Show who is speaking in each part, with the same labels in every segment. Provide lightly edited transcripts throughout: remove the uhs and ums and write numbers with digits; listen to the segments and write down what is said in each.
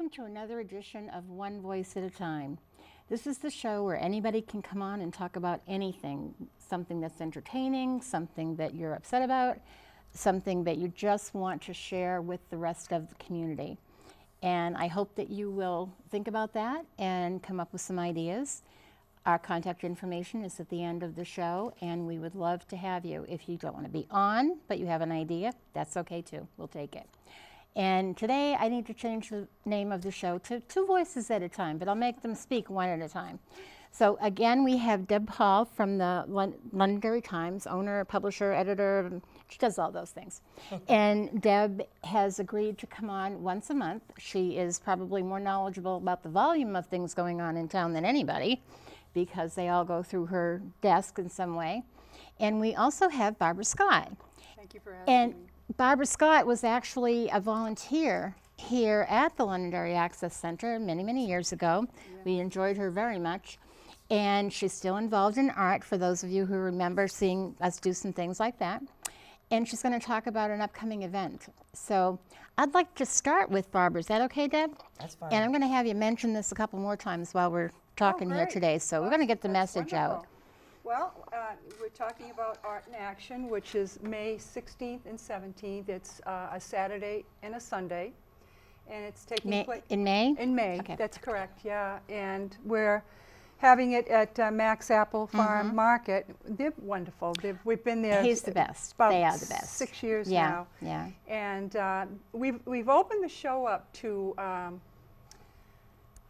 Speaker 1: welcome to another edition of One Voice at a Time. This is the show where anybody can come on and talk about anything, something that's entertaining, something that you're upset about, something that you just want to share with the rest of the community. And I hope that you will think about that and come up with some ideas. Our contact information is at the end of the show, and we would love to have you. If you don't want to be on, but you have an idea, that's okay too. We'll take it. And today I need to change the name of the show to Two Voices at a Time, but I'll make them speak one at a time. So again, we have Deb Hall from the Londonderry Times, owner, publisher, editor. She does all those things. And Deb has agreed to come on once a month. She is probably more knowledgeable about the volume of things going on in town than anybody, because they all go through her desk in some way. And we also have Barbara Scott.
Speaker 2: Thank you for asking me.
Speaker 1: Barbara Scott was actually a volunteer here at the Londonderry Access Center many, many years ago. Yeah. We enjoyed her very much. And she's still involved in art, for those of you who remember seeing us do some things like that. And she's going to talk about an upcoming event. So I'd like to start with Barbara. Is that okay, Deb?
Speaker 3: That's fine.
Speaker 1: And I'm going to have you mention this a couple more times while we're talking here today. So we're going to get the message out.
Speaker 2: Well, we're talking about Art in Action, which is May 16th and 17th. It's a Saturday and a Sunday, and it's taking place
Speaker 1: in May?
Speaker 2: In May,
Speaker 1: okay.
Speaker 2: That's correct, yeah. And we're having it at Max Apple Farm Market. They're wonderful. We've been there.
Speaker 1: He's the best. They are the best.
Speaker 2: 6 years now.
Speaker 1: Yeah.
Speaker 2: And we've opened the show up to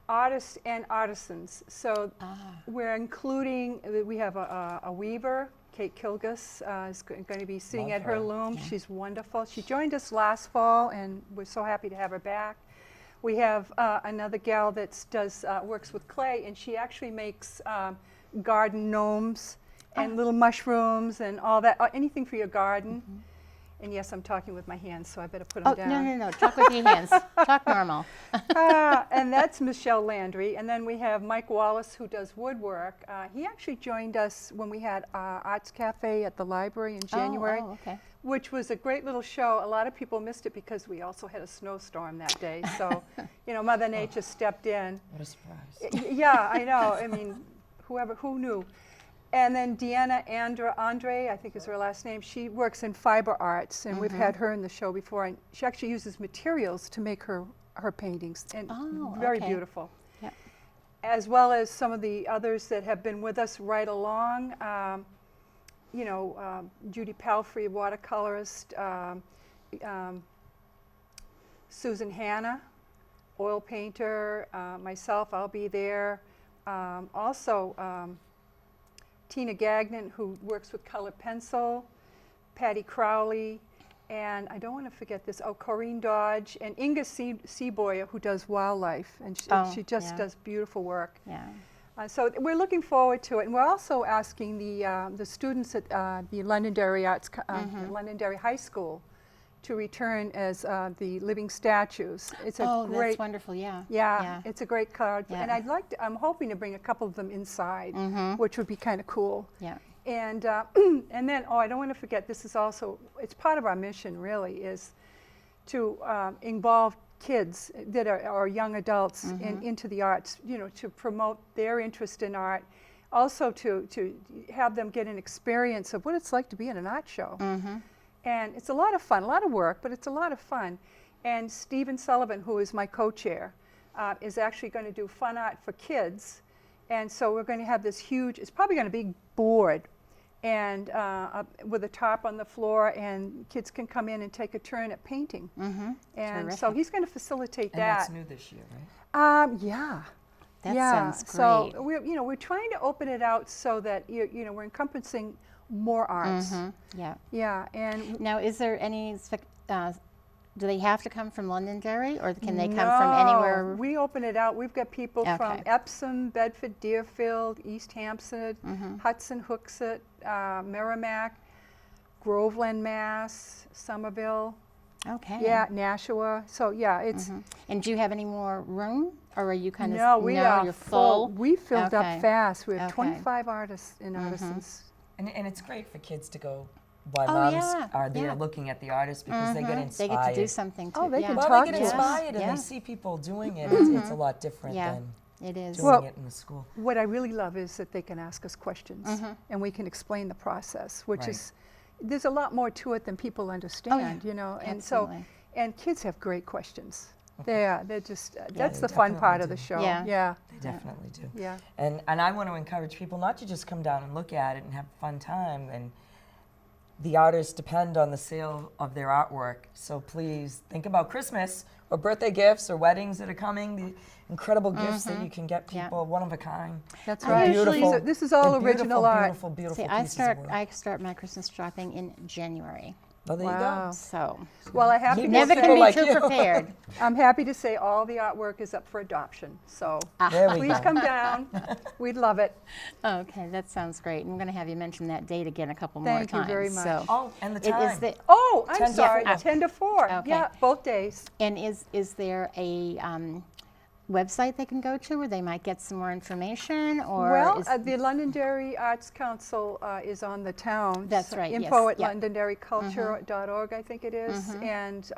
Speaker 2: artists and artisans. So we're including, we have a weaver, Kate Kilgus, is going to be sitting at her loom. Yeah. She's wonderful. She joined us last fall, and we're so happy to have her back. We have another gal that works with clay, and she actually makes garden gnomes and little mushrooms and all that, anything for your garden. And yes, I'm talking with my hands, so I better put them down.
Speaker 1: No. Talk with your hands. Talk normal.
Speaker 2: And that's Michelle Landry. And then we have Mike Wallace, who does woodwork. He actually joined us when we had Arts Cafe at the library in January, which was a great little show. A lot of people missed it because we also had a snowstorm that day. So, Mother Nature stepped in.
Speaker 3: What a surprise.
Speaker 2: Yeah, I know. I mean, who knew? And then Deanna Andre, I think is her last name, she works in fiber arts, and we've had her in the show before, and she actually uses materials to make her paintings, and very beautiful.
Speaker 1: Yep.
Speaker 2: As well as some of the others that have been with us right along, Judy Palfrey, watercolorist, Susan Hanna, oil painter, myself, I'll be there. Also, Tina Gagnon, who works with colored pencil, Patty Crowley, and I don't want to forget this, Corinne Dodge, and Inga Seaboyer, who does wildlife, and she just does beautiful work.
Speaker 1: Yeah.
Speaker 2: So we're looking forward to it, and we're also asking the students at the Londonderry Londonderry High School to return as the living statues. It's a great,
Speaker 1: that's wonderful. Yeah.
Speaker 2: Yeah, it's a great card,
Speaker 1: Yeah.
Speaker 2: and I'm hoping to bring a couple of them inside, which would be kind of cool.
Speaker 1: Yeah.
Speaker 2: And and then I don't want to forget, this is also, it's part of our mission really, is to involve kids that are young adults into the arts, to promote their interest in art, also to have them get an experience of what it's like to be in an art show. And it's a lot of fun, a lot of work, but it's a lot of fun. And Stephen Sullivan, who is my co-chair, is actually going to do fun art for kids. And so we're going to have this huge, it's probably going to be board, and with a tarp on the floor, and kids can come in and take a turn at painting. And
Speaker 1: Terrific.
Speaker 2: so he's going to facilitate
Speaker 3: And
Speaker 2: that.
Speaker 3: that's new this year, right?
Speaker 2: Yeah.
Speaker 1: That sounds great.
Speaker 2: So we're trying to open it out so that we're encompassing more arts.
Speaker 1: Yeah.
Speaker 2: Yeah, and
Speaker 1: Now, is there any? Do they have to come from Londonderry, or can they come from anywhere?
Speaker 2: We open it out. We've got people from
Speaker 1: Okay.
Speaker 2: Epsom, Bedford, Deerfield, East Hampstead, Hudson, Hooksett, Merrimack, Groveland, Mass, Somerville.
Speaker 1: Okay.
Speaker 2: Yeah, Nashua. So yeah, it's.
Speaker 1: And do you have any more room, or are you kind of?
Speaker 2: No, we are
Speaker 1: you're full.
Speaker 2: We filled
Speaker 1: Okay.
Speaker 2: up fast. We have
Speaker 1: Okay.
Speaker 2: 25 artists and artisans.
Speaker 3: And it's great for kids to go why
Speaker 1: Oh,
Speaker 3: moms
Speaker 1: yeah,
Speaker 3: are there
Speaker 1: yeah.
Speaker 3: looking at the artists because they get
Speaker 1: They
Speaker 3: inspired.
Speaker 1: get to do something too.
Speaker 2: Oh, they
Speaker 1: yeah.
Speaker 2: can
Speaker 3: Well,
Speaker 2: talk
Speaker 3: they get
Speaker 2: to us.
Speaker 3: inspired
Speaker 1: Yeah.
Speaker 3: and they see people doing it. It's a lot different
Speaker 1: Yeah.
Speaker 3: than
Speaker 1: It is.
Speaker 3: doing
Speaker 2: Well,
Speaker 3: it in the school.
Speaker 2: What I really love is that they can ask us questions and we can explain the process, which
Speaker 3: Right.
Speaker 2: is, there's a lot more to it than people understand, you know. And so,
Speaker 1: Absolutely.
Speaker 2: and kids have great questions. They're just, that's
Speaker 3: they
Speaker 2: the fun part
Speaker 3: definitely
Speaker 2: of the
Speaker 3: do.
Speaker 2: show.
Speaker 1: Yeah.
Speaker 2: Yeah.
Speaker 3: They definitely do.
Speaker 2: Yeah.
Speaker 3: And I want to encourage people not to just come down and look at it and have a fun time. And the artists depend on the sale of their artwork. So please think about Christmas or birthday gifts or weddings that are coming. The incredible gifts that you can get
Speaker 1: Yeah.
Speaker 3: people, one of a kind.
Speaker 2: That's
Speaker 1: I
Speaker 2: right.
Speaker 1: usually-
Speaker 2: These are- this is all
Speaker 3: They're
Speaker 2: original
Speaker 3: beautiful,
Speaker 2: art.
Speaker 3: Beautiful, beautiful
Speaker 1: See,
Speaker 3: pieces of work.
Speaker 1: I start my Christmas shopping in January.
Speaker 3: Oh, there
Speaker 2: Wow.
Speaker 3: you go.
Speaker 1: So
Speaker 2: Well, I have
Speaker 3: You
Speaker 2: to
Speaker 1: never
Speaker 2: say,
Speaker 1: can be
Speaker 3: like
Speaker 1: too
Speaker 3: you.
Speaker 1: prepared.
Speaker 2: I'm happy to say all the artwork is up for adoption. So
Speaker 3: There we
Speaker 2: please
Speaker 3: go.
Speaker 2: come down. We'd love it.
Speaker 1: Okay, that sounds great. I'm going to have you mention that date again a couple
Speaker 2: Thank
Speaker 1: more
Speaker 2: you
Speaker 1: times.
Speaker 2: very much.
Speaker 1: So,
Speaker 3: Oh, and the
Speaker 1: it
Speaker 3: time.
Speaker 1: is the
Speaker 2: Oh, I'm
Speaker 3: 10 to
Speaker 2: sorry.
Speaker 3: 4.
Speaker 2: 10 to 4.
Speaker 1: Okay.
Speaker 2: Yeah, both days.
Speaker 1: and is there a website they can go to where they might get some more information, or
Speaker 2: Well,
Speaker 1: is,
Speaker 2: the Londonderry Arts Council is on the town.
Speaker 1: That's right, yes,
Speaker 2: Info at
Speaker 1: yep.
Speaker 2: londonderryculture.org, I think it is. And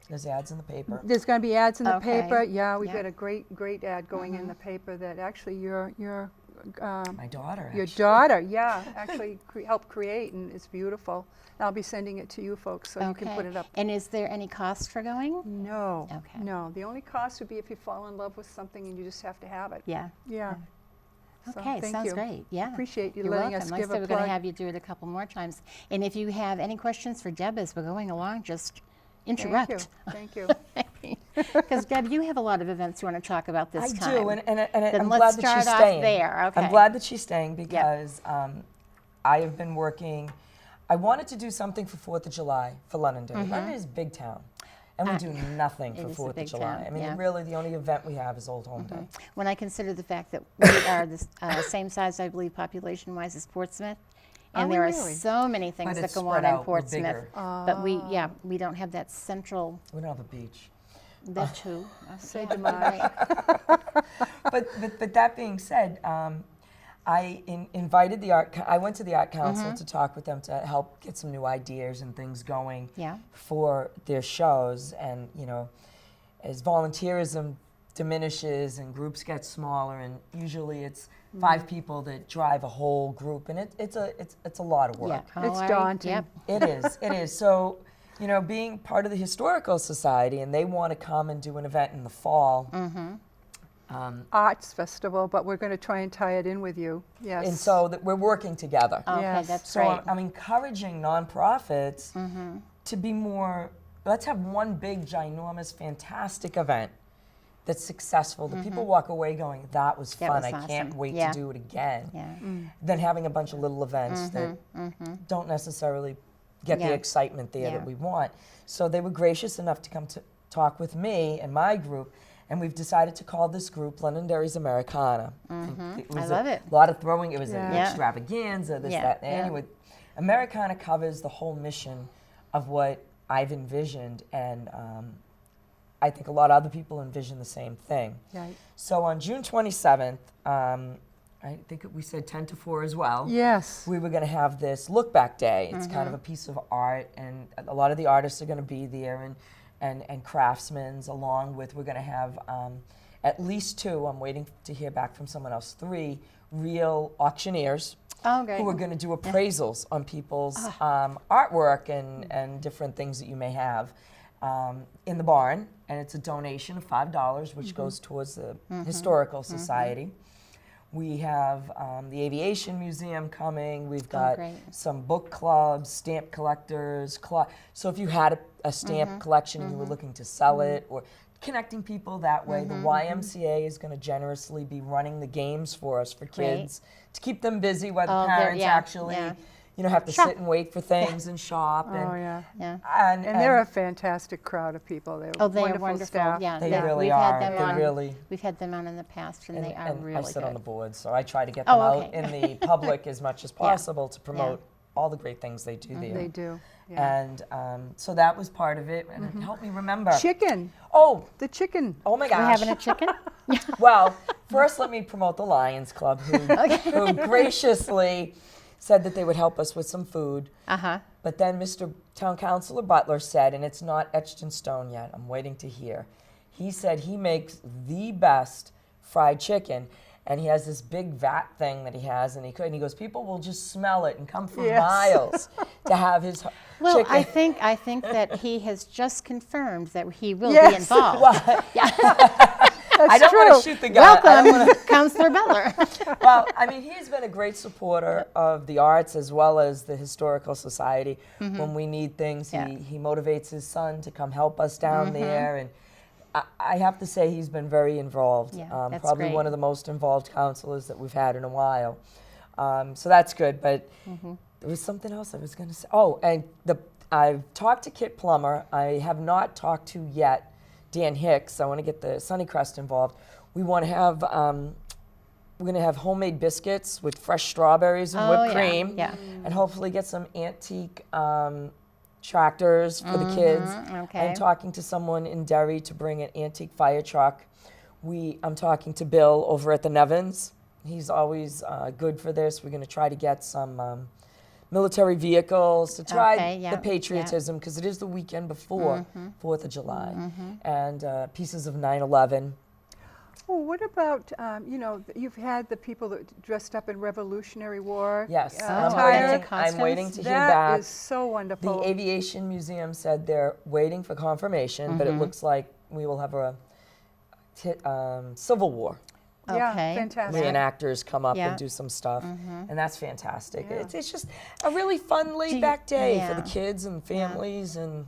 Speaker 3: There's ads in the paper.
Speaker 2: there's going to be ads in the
Speaker 1: Okay.
Speaker 2: paper. Yeah, we've
Speaker 1: Yep.
Speaker 2: got a great ad going in the paper that actually your
Speaker 3: My daughter,
Speaker 2: your
Speaker 3: actually.
Speaker 2: daughter, yeah, actually helped create, and it's beautiful. And I'll be sending it to you folks so you can put
Speaker 1: okay.
Speaker 2: it up.
Speaker 1: And is there any cost for going?
Speaker 2: No,
Speaker 1: Okay.
Speaker 2: no. The only cost would be if you fall in love with something and you just have to have it.
Speaker 1: Yeah.
Speaker 2: Yeah. So,
Speaker 1: Okay,
Speaker 2: thank
Speaker 1: sounds
Speaker 2: you.
Speaker 1: great. Yeah.
Speaker 2: Appreciate you
Speaker 1: You're
Speaker 2: letting
Speaker 1: welcome.
Speaker 2: us
Speaker 1: Like I
Speaker 2: give
Speaker 1: said,
Speaker 2: a
Speaker 1: we're going
Speaker 2: plug.
Speaker 1: to have you do it a couple more times. And if you have any questions for Deb as we're going along, just interrupt.
Speaker 2: Thank you.
Speaker 1: Because Deb, you have a lot of events you want to talk about this
Speaker 3: I
Speaker 1: time.
Speaker 3: do, and
Speaker 1: Then
Speaker 3: I'm
Speaker 1: let's
Speaker 3: glad that
Speaker 1: start
Speaker 3: she's
Speaker 1: off
Speaker 3: staying.
Speaker 1: there. Okay.
Speaker 3: I'm glad that she's staying because I have been working. I wanted to do something for 4th of July for Londonderry. Londonderry is a big town, and we do nothing
Speaker 1: it
Speaker 3: for
Speaker 1: is a
Speaker 3: 4th of
Speaker 1: big
Speaker 3: July.
Speaker 1: town,
Speaker 3: I mean,
Speaker 1: yeah.
Speaker 3: really, the only event we have is Old Home Day.
Speaker 1: When I consider the fact that we are the same size, I believe, population-wise as Portsmouth, and
Speaker 2: Are we
Speaker 1: there are
Speaker 2: really?
Speaker 1: so many things
Speaker 3: But
Speaker 1: that
Speaker 3: it's
Speaker 1: go
Speaker 3: spread
Speaker 1: on in
Speaker 3: out. We're
Speaker 1: Portsmouth.
Speaker 3: bigger.
Speaker 1: But we don't have that central.
Speaker 3: We don't have a beach.
Speaker 1: That too.
Speaker 2: Say
Speaker 1: Yeah,
Speaker 2: Dimash.
Speaker 1: right.
Speaker 3: But that being said, I invited the art. I went to the art council to talk with them to help get some new ideas and things going
Speaker 1: Yeah.
Speaker 3: for their shows. And you know, as volunteerism diminishes and groups get smaller, and usually it's 5 people that drive a whole group, and it's a lot of work.
Speaker 1: Yeah. Oh,
Speaker 2: It's
Speaker 1: I-
Speaker 2: daunting.
Speaker 1: Yep.
Speaker 3: It is. It is. So, you know, being part of the Historical Society, and they want to come and do an event in the fall.
Speaker 2: Arts festival, but we're going to try and tie it in with you. Yes.
Speaker 3: And so that we're working together.
Speaker 1: Okay,
Speaker 2: Yes.
Speaker 1: that's
Speaker 3: So
Speaker 1: great.
Speaker 3: I'm encouraging nonprofits to be more, let's have one big, ginormous, fantastic event that's successful, that people walk away going, that was
Speaker 1: That
Speaker 3: fun,
Speaker 1: was
Speaker 3: I can't
Speaker 1: awesome."
Speaker 3: wait
Speaker 1: Yeah.
Speaker 3: to do it again.
Speaker 1: Yeah.
Speaker 3: Than having a bunch of little events that don't necessarily get
Speaker 1: Yeah.
Speaker 3: the excitement there
Speaker 1: Yeah.
Speaker 3: that we want. So they were gracious enough to come to talk with me and my group, and we've decided to call this group Londonderry's Americana. And it was
Speaker 1: love it.
Speaker 3: A lot of throwing, it was an
Speaker 2: Yeah.
Speaker 3: extravaganza, this,
Speaker 1: Yeah,
Speaker 3: that.
Speaker 1: yeah.
Speaker 3: Anyway, Americana covers the whole mission of what I've envisioned, and I think a lot of other people envision the same thing.
Speaker 2: Right.
Speaker 3: So on June 27th, I think we said 10 to 4 as well.
Speaker 2: Yes.
Speaker 3: We were going to have this look back day. It's kind of a piece of art, and a lot of the artists are going to be there, and craftsmen, along with, we're going to have at least 2, I'm waiting to hear back from someone else, 3 real auctioneers
Speaker 1: Oh, great.
Speaker 3: who are going to do appraisals on people's artwork and different things that you may have in the barn. And it's a donation of $5, which goes towards the Historical Society. We have the Aviation Museum coming. We've got
Speaker 1: great.
Speaker 3: some book clubs, stamp collectors. So if you had a stamp collection and you were looking to sell it, or connecting people that way, the YMCA is going to generously be running the games for us for kids to keep them busy while the
Speaker 1: Oh, they're-
Speaker 3: parents
Speaker 1: yeah,
Speaker 3: actually,
Speaker 1: yeah.
Speaker 3: you know, have to
Speaker 1: Shop.
Speaker 3: sit and wait for things and shop.
Speaker 2: Oh,
Speaker 3: And,
Speaker 2: yeah.
Speaker 1: Yeah.
Speaker 3: and,
Speaker 2: And they're a fantastic crowd of people. They're
Speaker 1: Oh, they
Speaker 2: wonderful
Speaker 1: are wonderful.
Speaker 2: staff.
Speaker 1: Yeah.
Speaker 3: They
Speaker 1: yeah.
Speaker 3: really
Speaker 1: We've
Speaker 3: are.
Speaker 1: Had them
Speaker 3: They
Speaker 1: on,
Speaker 3: really.
Speaker 1: We've had them on in the past, and they are
Speaker 3: And
Speaker 1: really
Speaker 3: I sit
Speaker 1: good.
Speaker 3: on the board, so I try to get
Speaker 1: Oh,
Speaker 3: them out
Speaker 1: okay.
Speaker 3: in the public as much as possible to promote all the great things they do there.
Speaker 2: They do. Yeah.
Speaker 3: And so that was part of it, and it helped me remember.
Speaker 2: Chicken.
Speaker 3: Oh,
Speaker 2: The chicken.
Speaker 3: oh my
Speaker 1: We're
Speaker 3: gosh.
Speaker 1: having a chicken?
Speaker 3: Well, first let me promote the Lions Club, who graciously said that they would help us with some food.
Speaker 1: Uh-huh.
Speaker 3: But then Mr. Town Councilor Butler said, and it's not etched in stone yet, I'm waiting to hear. He said he makes the best fried chicken, and he has this big vat thing that he has, and he goes, people will just smell it and come from miles to have his
Speaker 1: Well,
Speaker 3: chicken.
Speaker 1: I think that he has just confirmed that he will be
Speaker 2: Yes.
Speaker 1: involved.
Speaker 3: Well,
Speaker 1: Yeah.
Speaker 3: I don't want to shoot the guy. I don't
Speaker 1: Welcome,
Speaker 3: wanna-
Speaker 1: Councillor Butler.
Speaker 3: Well, I mean, he's been a great supporter of the arts as well as the Historical Society. When we need things,
Speaker 1: Yeah.
Speaker 3: he motivates his son to come help us down there. And I have to say he's been very involved.
Speaker 1: Yeah, that's
Speaker 3: probably
Speaker 1: great.
Speaker 3: one of the most involved counselors that we've had in a while. So that's good. But there was something else I was going to say. Oh, and I've talked to Kit Plummer. I have not talked to yet Dan Hicks. I want to get the Sunnycrest involved. We want to have we're going to have homemade biscuits with fresh strawberries and whipped cream,
Speaker 1: Yeah.
Speaker 3: and hopefully get some antique tractors for the kids.
Speaker 1: Okay.
Speaker 3: I'm talking to someone in Derry to bring an antique fire truck. I'm talking to Bill over at the Nevins. He's always good for this. We're going to try to get some military vehicles to try
Speaker 1: Okay, yeah,
Speaker 3: the patriotism, because it is the weekend before 4th of July, and pieces of 9/11.
Speaker 2: Oh, what about, you've had the people that dressed up in Revolutionary War
Speaker 3: Yes,
Speaker 2: attire.
Speaker 3: I'm waiting to hear
Speaker 2: That
Speaker 3: back.
Speaker 2: is so
Speaker 3: The
Speaker 2: wonderful.
Speaker 3: Aviation Museum said they're waiting for confirmation, but it looks like we will have a Civil War
Speaker 2: Yeah,
Speaker 1: Okay.
Speaker 2: fantastic.
Speaker 3: reenactors come up
Speaker 1: Yeah.
Speaker 3: and do some stuff, and that's fantastic. It's just a really fun, laid-back day for the
Speaker 1: yeah.
Speaker 3: kids and families, and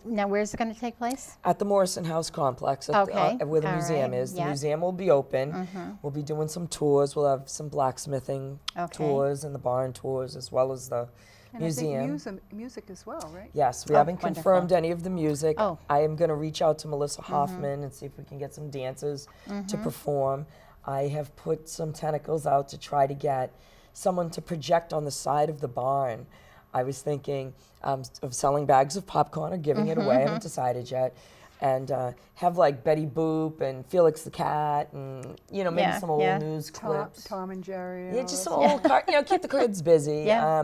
Speaker 1: Now, where's it going to take place?
Speaker 3: at the Morrison House complex,
Speaker 1: Okay,
Speaker 3: where the
Speaker 1: all
Speaker 3: museum
Speaker 1: right,
Speaker 3: is. The
Speaker 1: yeah.
Speaker 3: museum will be open. We'll be doing some tours. We'll have some blacksmithing
Speaker 1: Okay.
Speaker 3: tours and the barn tours, as well as the
Speaker 2: And
Speaker 3: museum.
Speaker 2: I think music as well, right?
Speaker 3: Yes, we
Speaker 1: Oh,
Speaker 3: haven't
Speaker 1: wonderful.
Speaker 3: confirmed any of the music.
Speaker 1: Oh.
Speaker 3: I am going to reach out to Melissa Hoffman and see if we can get some dancers to perform. I have put some tentacles out to try to get someone to project on the side of the barn. I was thinking of selling bags of popcorn or giving it away. I haven't decided yet. And have like Betty Boop and Felix the Cat, and maybe
Speaker 1: Yeah,
Speaker 3: some old
Speaker 1: yeah.
Speaker 3: news clips.
Speaker 2: Tom and Jerry.
Speaker 3: Yeah, just some old, keep the kids busy.
Speaker 1: Yeah.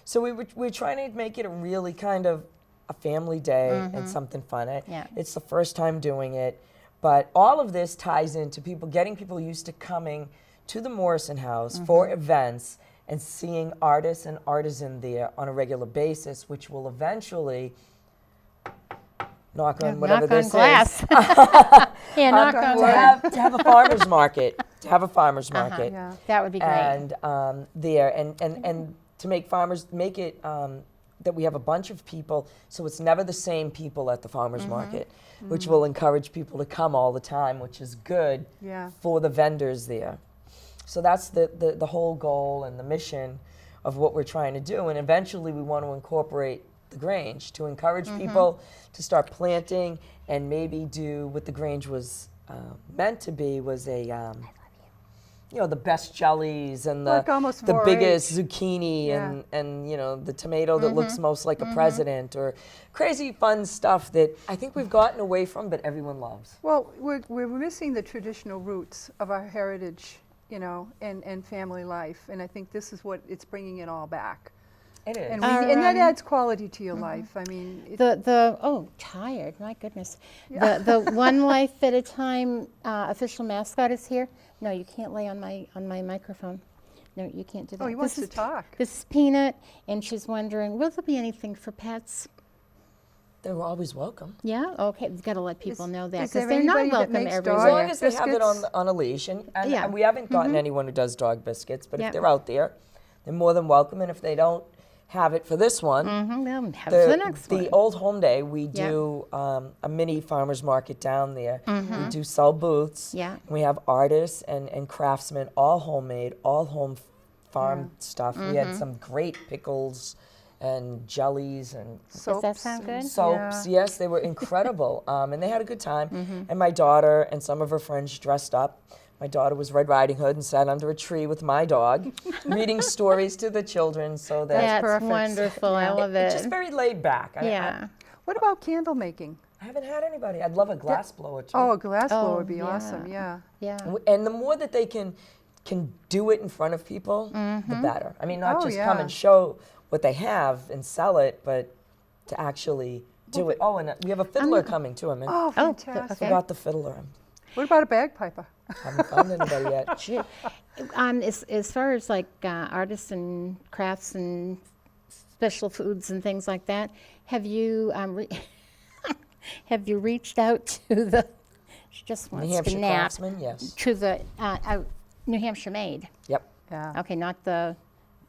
Speaker 3: So we're trying to make it a really kind of a family day and something fun.
Speaker 1: Yeah.
Speaker 3: It's the first time doing it, but all of this ties into getting people used to coming to the Morrison House for events and seeing artists and artisans there on a regular basis, which will eventually knock on whatever
Speaker 1: knock on
Speaker 3: this
Speaker 1: glass.
Speaker 3: is.
Speaker 1: Yeah, knock on
Speaker 3: to
Speaker 1: glass.
Speaker 3: have a farmer's market. To have a farmer's market.
Speaker 2: Yeah.
Speaker 1: That would be great.
Speaker 3: And there and to make it that we have a bunch of people, so it's never the same people at the farmers market, which will encourage people to come all the time, which is good
Speaker 2: Yeah.
Speaker 3: for the vendors there. So that's the whole goal and the mission of what we're trying to do, and eventually we want to incorporate the Grange to encourage people to start planting and maybe do what the Grange was meant to be, was a the best jellies and
Speaker 2: Like almost
Speaker 3: the
Speaker 2: 4-H.
Speaker 3: biggest zucchini
Speaker 2: Yeah.
Speaker 3: and the tomato that looks most like a president, or crazy fun stuff that I think we've gotten away from but everyone loves.
Speaker 2: Well, we're missing the traditional roots of our heritage, and family life, and I think this is what it's bringing it all back.
Speaker 3: It is.
Speaker 2: And that adds quality to your life. I mean,
Speaker 1: Tired, my goodness. The One Life at a Time official mascot is here. No, you can't lay on my microphone. No, you can't do that.
Speaker 2: he wants to talk.
Speaker 1: This is Peanut, and she's wondering, will there be anything for pets?
Speaker 3: They were always welcome.
Speaker 1: Yeah? Okay, we've got to let people know that,
Speaker 2: is
Speaker 1: because
Speaker 2: there
Speaker 1: they're not
Speaker 2: anybody that
Speaker 1: welcome
Speaker 2: makes
Speaker 1: everywhere.
Speaker 3: As long as they have it
Speaker 2: biscuits?
Speaker 3: on a leash, and
Speaker 1: Yeah.
Speaker 3: we haven't gotten anyone who does dog biscuits, but
Speaker 1: Yeah.
Speaker 3: if they're out there, they're more than welcome. And if they don't have it for this one,
Speaker 1: They'll have it for the next
Speaker 3: the
Speaker 1: one.
Speaker 3: Old Home Day, we
Speaker 1: Yeah.
Speaker 3: do a mini farmer's market down there. We do sell booths.
Speaker 1: Yeah.
Speaker 3: We have artists and craftsmen, all homemade, all home farm stuff. We had some great pickles and jellies and
Speaker 1: Does that sound good?
Speaker 3: soaps. Yes, they were incredible. And they had a good time. And my daughter and some of her friends dressed up. My daughter was Red Riding Hood and sat under a tree with my dog, reading stories to the children, so that
Speaker 1: That's
Speaker 2: perfect.
Speaker 1: wonderful. I love
Speaker 3: it's
Speaker 1: it.
Speaker 3: just very laid back.
Speaker 1: Yeah.
Speaker 2: What about candle making?
Speaker 3: I haven't had anybody. I'd love a glass blower too.
Speaker 2: Oh, a glass blower
Speaker 1: Oh,
Speaker 2: would be
Speaker 1: yeah.
Speaker 2: awesome. Yeah.
Speaker 1: Yeah.
Speaker 3: And the more that they can can do it in front of people, the better. I mean, not
Speaker 2: Oh,
Speaker 3: just come
Speaker 2: yeah.
Speaker 3: and show what they have and sell it, but to actually do it. Oh, and we have a fiddler coming too. I mean,
Speaker 2: Oh,
Speaker 1: Oh,
Speaker 2: fantastic.
Speaker 1: okay.
Speaker 3: forgot the fiddler.
Speaker 2: What about a bagpiper?
Speaker 3: Haven't found anybody yet.
Speaker 1: Gee. As far as like artists and crafts and special foods and things like that, have you have you reached out to the? She just
Speaker 3: New
Speaker 1: wants
Speaker 3: Hampshire
Speaker 1: to nap.
Speaker 3: Craftsman, yes.
Speaker 1: To the New Hampshire Made.
Speaker 3: Yep.
Speaker 2: Yeah.
Speaker 1: Okay, not the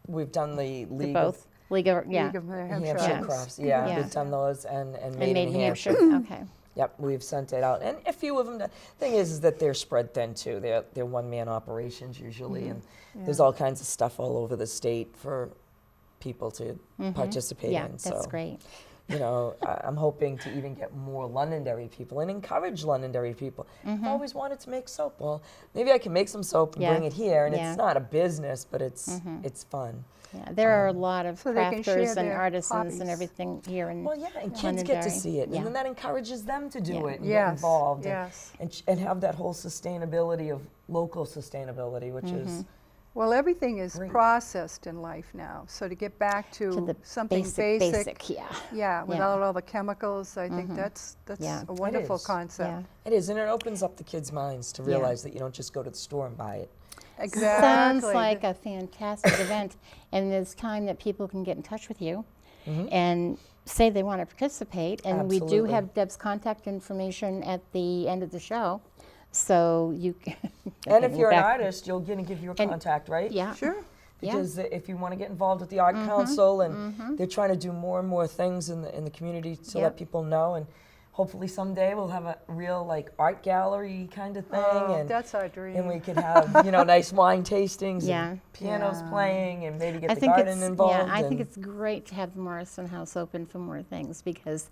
Speaker 3: We've done the
Speaker 1: the
Speaker 3: League
Speaker 1: both League of yeah.
Speaker 2: League of New
Speaker 3: of
Speaker 2: Hampshire
Speaker 3: Hampshire
Speaker 1: Yeah.
Speaker 3: Crafts. Yeah,
Speaker 1: Yeah.
Speaker 3: we've done those and
Speaker 1: and
Speaker 3: Made in New Hampshire.
Speaker 1: Okay.
Speaker 3: Yep, we've sent it out, and a few of them. The thing is that they're spread thin too. They're one-man operations usually, and there's all kinds of stuff all over the state for people to participate
Speaker 1: Yeah,
Speaker 3: in.
Speaker 1: that's
Speaker 3: So,
Speaker 1: great.
Speaker 3: you know, I'm hoping to even get more Londonderry people and encourage Londonderry people. I've always wanted to make soap. Well, maybe I can make some soap and
Speaker 1: Yeah.
Speaker 3: bring it here, and
Speaker 1: Yeah.
Speaker 3: it's not a business, but it's fun.
Speaker 1: Yeah, there are a lot of
Speaker 2: So they can share
Speaker 1: crafters and
Speaker 2: their
Speaker 1: artisans
Speaker 2: hobbies.
Speaker 1: and everything here in
Speaker 3: Well, yeah, and kids get
Speaker 1: Londonderry.
Speaker 3: to see it,
Speaker 1: Yeah.
Speaker 3: and then that encourages them to do
Speaker 1: Yeah.
Speaker 3: it and
Speaker 2: Yes,
Speaker 3: get involved,
Speaker 2: yes.
Speaker 3: and have that whole sustainability of local sustainability, which is
Speaker 2: Well, everything is
Speaker 3: Great.
Speaker 2: processed in life now. So to get back to,
Speaker 1: to the
Speaker 2: something
Speaker 1: basic, yeah.
Speaker 2: yeah, without all the chemicals, I think that's
Speaker 1: Yeah.
Speaker 2: a wonderful
Speaker 3: is.
Speaker 2: concept.
Speaker 1: Yeah.
Speaker 3: it is, and it opens up the kids' minds to
Speaker 1: Yeah.
Speaker 3: realize that you don't just go to the store and buy it.
Speaker 2: Exactly.
Speaker 1: Sounds like a fantastic event, and there's time that people can get in touch with you and say they want to participate. And we do
Speaker 3: Absolutely.
Speaker 1: have Deb's contact information at the end of the show, so you.
Speaker 3: And if
Speaker 1: Okay,
Speaker 3: you're an
Speaker 1: back-
Speaker 3: artist, you're going to give your
Speaker 1: And-
Speaker 3: contact, right?
Speaker 1: yeah,
Speaker 2: Sure.
Speaker 1: yeah.
Speaker 3: Because if you want to get involved with the Art Council, and they're trying to do more and more things in the community to
Speaker 1: Yep.
Speaker 3: let people know, and hopefully someday we'll have a real like art gallery kind of thing,
Speaker 2: Oh,
Speaker 3: and
Speaker 2: that's our dream.
Speaker 3: we could have nice wine tastings
Speaker 1: Yeah.
Speaker 3: and pianos
Speaker 2: Yeah.
Speaker 3: playing, and maybe get
Speaker 1: I
Speaker 3: the
Speaker 1: think
Speaker 3: garden
Speaker 1: it's
Speaker 3: involved.
Speaker 1: yeah. I think
Speaker 3: and-
Speaker 1: it's great to have the Morrison House open for more things because